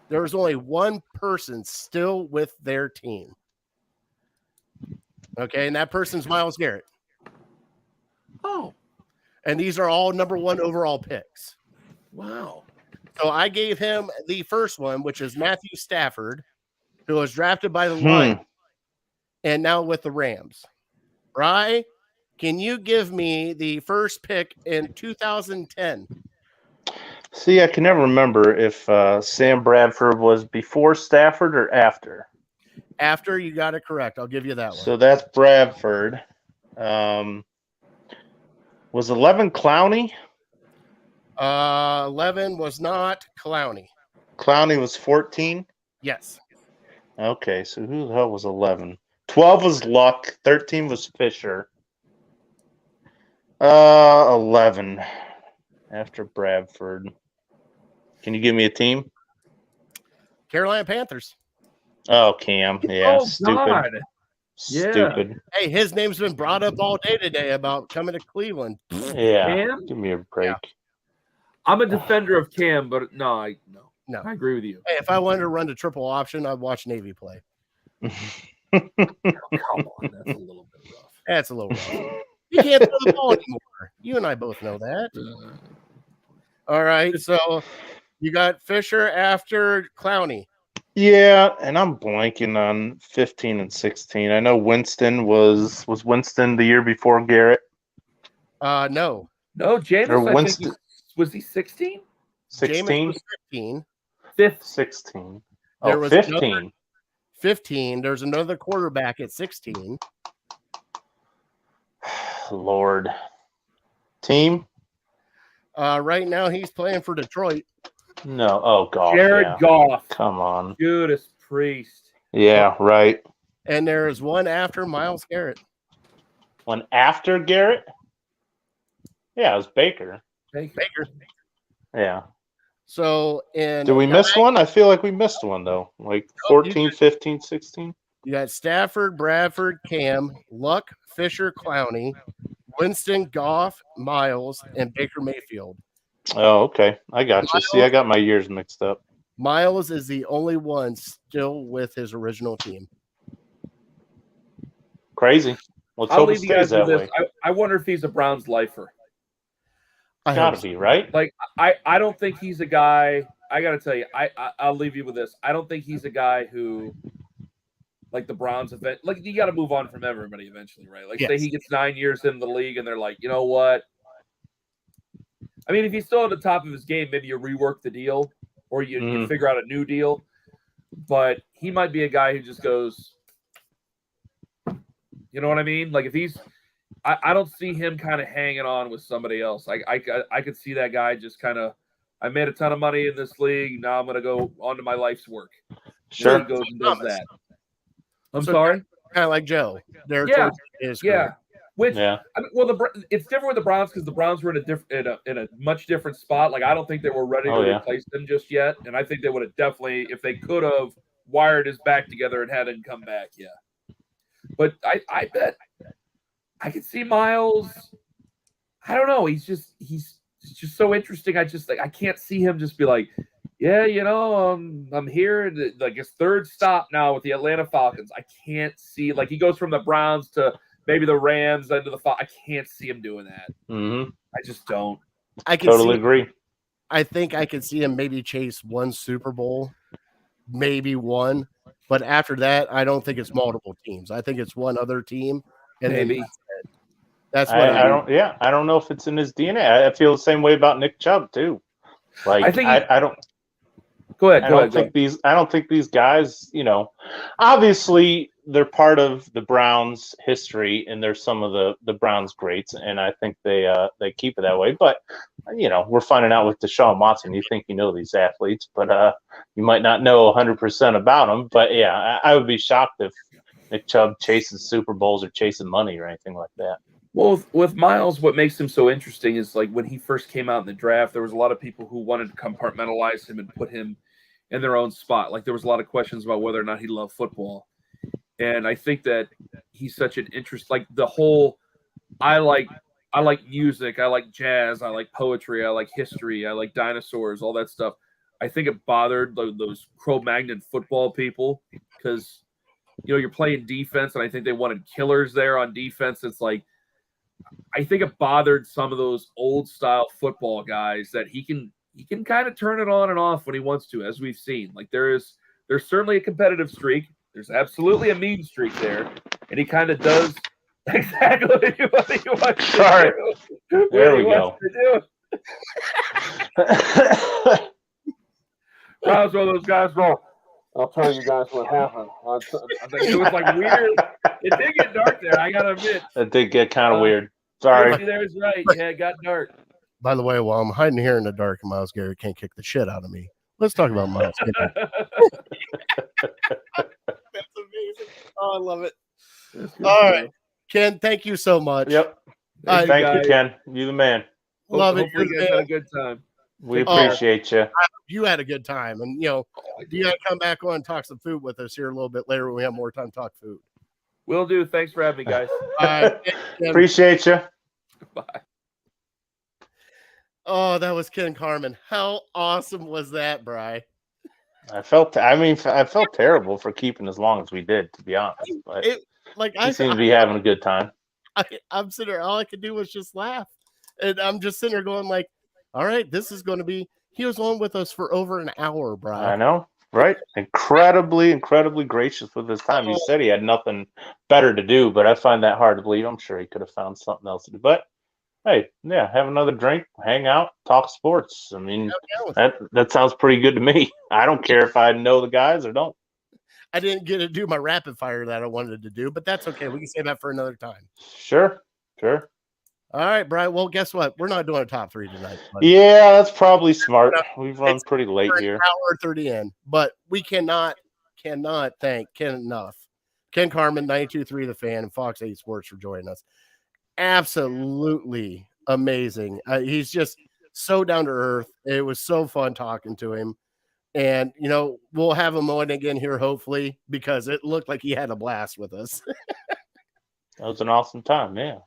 there was only one person still with their team. Okay, and that person's Myles Garrett. Oh. And these are all number 1 overall picks. Wow. So I gave him the first one, which is Matthew Stafford, who was drafted by the Lions and now with the Rams. Bri, can you give me the first pick in 2010? See, I can never remember if Sam Bradford was before Stafford or after. After, you got it correct. I'll give you that one. So that's Bradford. Was 11 Clowney? 11 was not Clowney. Clowney was 14? Yes. Okay, so who the hell was 11? 12 was Luck. 13 was Fisher. 11 after Bradford. Can you give me a team? Carolina Panthers. Oh, Cam. Yeah, stupid. God. Stupid. Hey, his name's been brought up all day today about coming to Cleveland. Yeah. Cam? Give me a break. Yeah. I'm a defender of Cam, but no. I agree with you. Hey, if I wanted to run the triple option, I'd watch Navy play. Oh, come on, that's a little bit rough. That's a little rough. You can't throw the ball anymore. You and I both know that. All right, so you got Fisher after Clowney. Yeah, and I'm blanking on 15 and 16. I know Winston was Winston the year before Garrett. No. No, Jameis, or Winston. Was he 16? 16? Was 15. 16. There was 15. 15. There's another quarterback at 16. Lord. Team? Right now he's playing for Detroit. No. Oh, Goff. Jared Goff. Come on. one after Garrett? Yeah, it was Baker. Baker. Yeah. So, in Did we miss one? I feel like we missed one, though. Like 14, 15, 16. You got Stafford, Bradford, Cam, Luck, Fisher, Clowney, Winston, Goff, Miles, and Baker Mayfield. Oh, okay. I got you. See, I got my years mixed up. Miles is the only one still with his original team. Crazy. Let's I'll hope it leave you guys stays with that this. way. I wonder if he's a Browns lifer. Gotta be, right? Like, I don't think he's a guy. I gotta tell you, I'll leave you with this. I don't think he's a guy who, like the Browns, like you got to move on from everybody eventually, right? Like, say he gets 9 years in the league, and they're like, you know what? I mean, if he's still at the top of his game, maybe you rework the deal, or you figure out a new deal. But he might be a guy who just goes, you know what I mean? Like if he's, I don't see him kind of hanging on with somebody else. I could see that guy just kind of, I made a ton of money in this league. Now I'm going to go on to my life's work. Sure. He goes and does that. I'm sorry? Kind of like Joe. Yeah. Which, yeah. I mean, well, it's different with the Browns because the Browns were in a much different spot. Like I don't think they were ready to replace them just yet, and I think they would have definitely, if they could have, wired his back together and had him come back. Yeah, but I bet I could see Miles. I don't know. He's just so interesting. I can't see him just be like, yeah, you know, I'm here, like his third stop now with the Atlanta Falcons. I can't see, like he goes from the Browns to maybe the Rams into the Falcons. I can't see him doing that. Mm-hmm. I just don't. I can totally agree. I think I could see him maybe chase one Super Bowl, maybe one, but after that, I don't think it's multiple teams. I think it's one other team, and maybe that's what I don't. Yeah, I don't know if it's in his DNA. I feel the same way about Nick Chubb too. Like I think I don't. Go ahead. I don't think these guys, you know, obviously they're part of the Browns' history and they're some of the Browns greats, and I think they keep it that way. But you know, we're finding out with Deshaun Watson. You think you know these athletes, but you might not know 100% about them. But yeah, I would be shocked if Nick Chubb chases Super Bowls or chasing money or anything like that. Well, with Miles, what makes him so interesting is like when he first came out in the draft, there was a lot of people who wanted to compartmentalize him and put him in their own spot. Like there was a lot of questions about whether or not he loved football. And I think that he's such an interest, like the whole, I like music, I like jazz, I like poetry, I like history, I like dinosaurs, all that stuff. I think it bothered those Cro-Magnon football people because, you know, you're playing defense and I think they wanted killers there on defense. It's like, I think it bothered some of those old style football guys that he can kind of turn it on and off when he wants to, as we've seen. Like there's certainly a competitive streak. There's absolutely a mean streak there, and he kind of does exactly what he wants to do. There we go. Browns one of those guys. Well, I'll tell you guys what happened. I think it was like weird. It did get dark there. I gotta admit. It did get kind of weird. Sorry. There's right. Yeah, it got dark. By the way, while I'm hiding here in the dark, Myles Garrett can't kick the shit out of me. Let's talk about Myles Garrett. That's amazing. Oh, I love it. All right, Ken, thank you so much. Yep. Thank you, Ken. You the man. Love it. You guys had a good time. We appreciate you. You had a good time, and you know, you got to come back on and talk some food with us here a little bit later when we have more time to talk food. Will do. Thanks for having me, guys. Appreciate you. Bye. Oh, that was Ken Carman. How awesome was that, Bri? I felt terrible for keeping as long as we did, to be honest. But I seem to be having a good time. I'm sitting there, all I could do was just laugh. And I'm just sitting there going like, all right, this is going to be, he was on with us for over an hour, Bri. I know, right? Incredibly gracious with his time. He said he had nothing better to do, but I find that hard to believe. I'm sure he could have found something else to do. But hey, yeah, have another drink, hang out, talk sports. I mean, that sounds pretty good to me. I don't care if I know the guys or don't. I didn't get to do my rapid fire that I wanted to do, but that's okay. We can save that for another time. Sure. All right, Brian. Well, guess what? We're not doing a top three tonight. Yeah, that's probably smart. We've run pretty late here. Hour 30 in, but we cannot thank Ken enough. Ken Carman, 92.3 The Fan, and Fox 8 Sports for joining us. absolutely amazing. He's just so down to earth. It was so fun talking to him. And, we'll have him on again here, hopefully, because it looked like he had a blast with us. That was an awesome time. Yeah.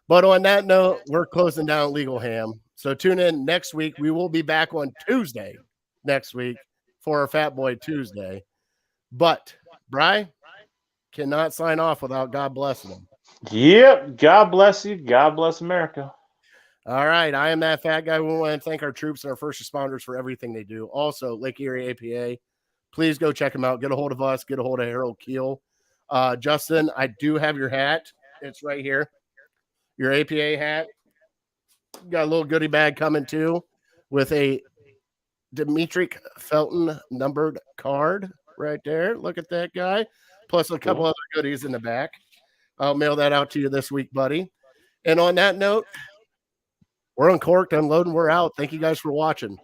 But on that note, we're closing down Legal Ham. So tune in next week. We will be back on Tuesday next week for our Fat Boy Tuesday. But Bri cannot sign off without God blessing him. Yep. God bless you. God bless America. All right. I am that fat guy. We want to thank our troops and our first responders for everything they do. Also, Lake Erie APA. Please go check them out. Get a hold of us. Get a hold of Harold Keel. Justin, I do have your hat. It's right here. Your APA hat. Got a little goodie bag coming too with a Dimitri Felton numbered card right there. Look at that guy. Plus a couple other goodies in the back. I'll mail that out to you this week, buddy. And on that note, we're uncorked, unloading, we're out. Thank you guys for watching.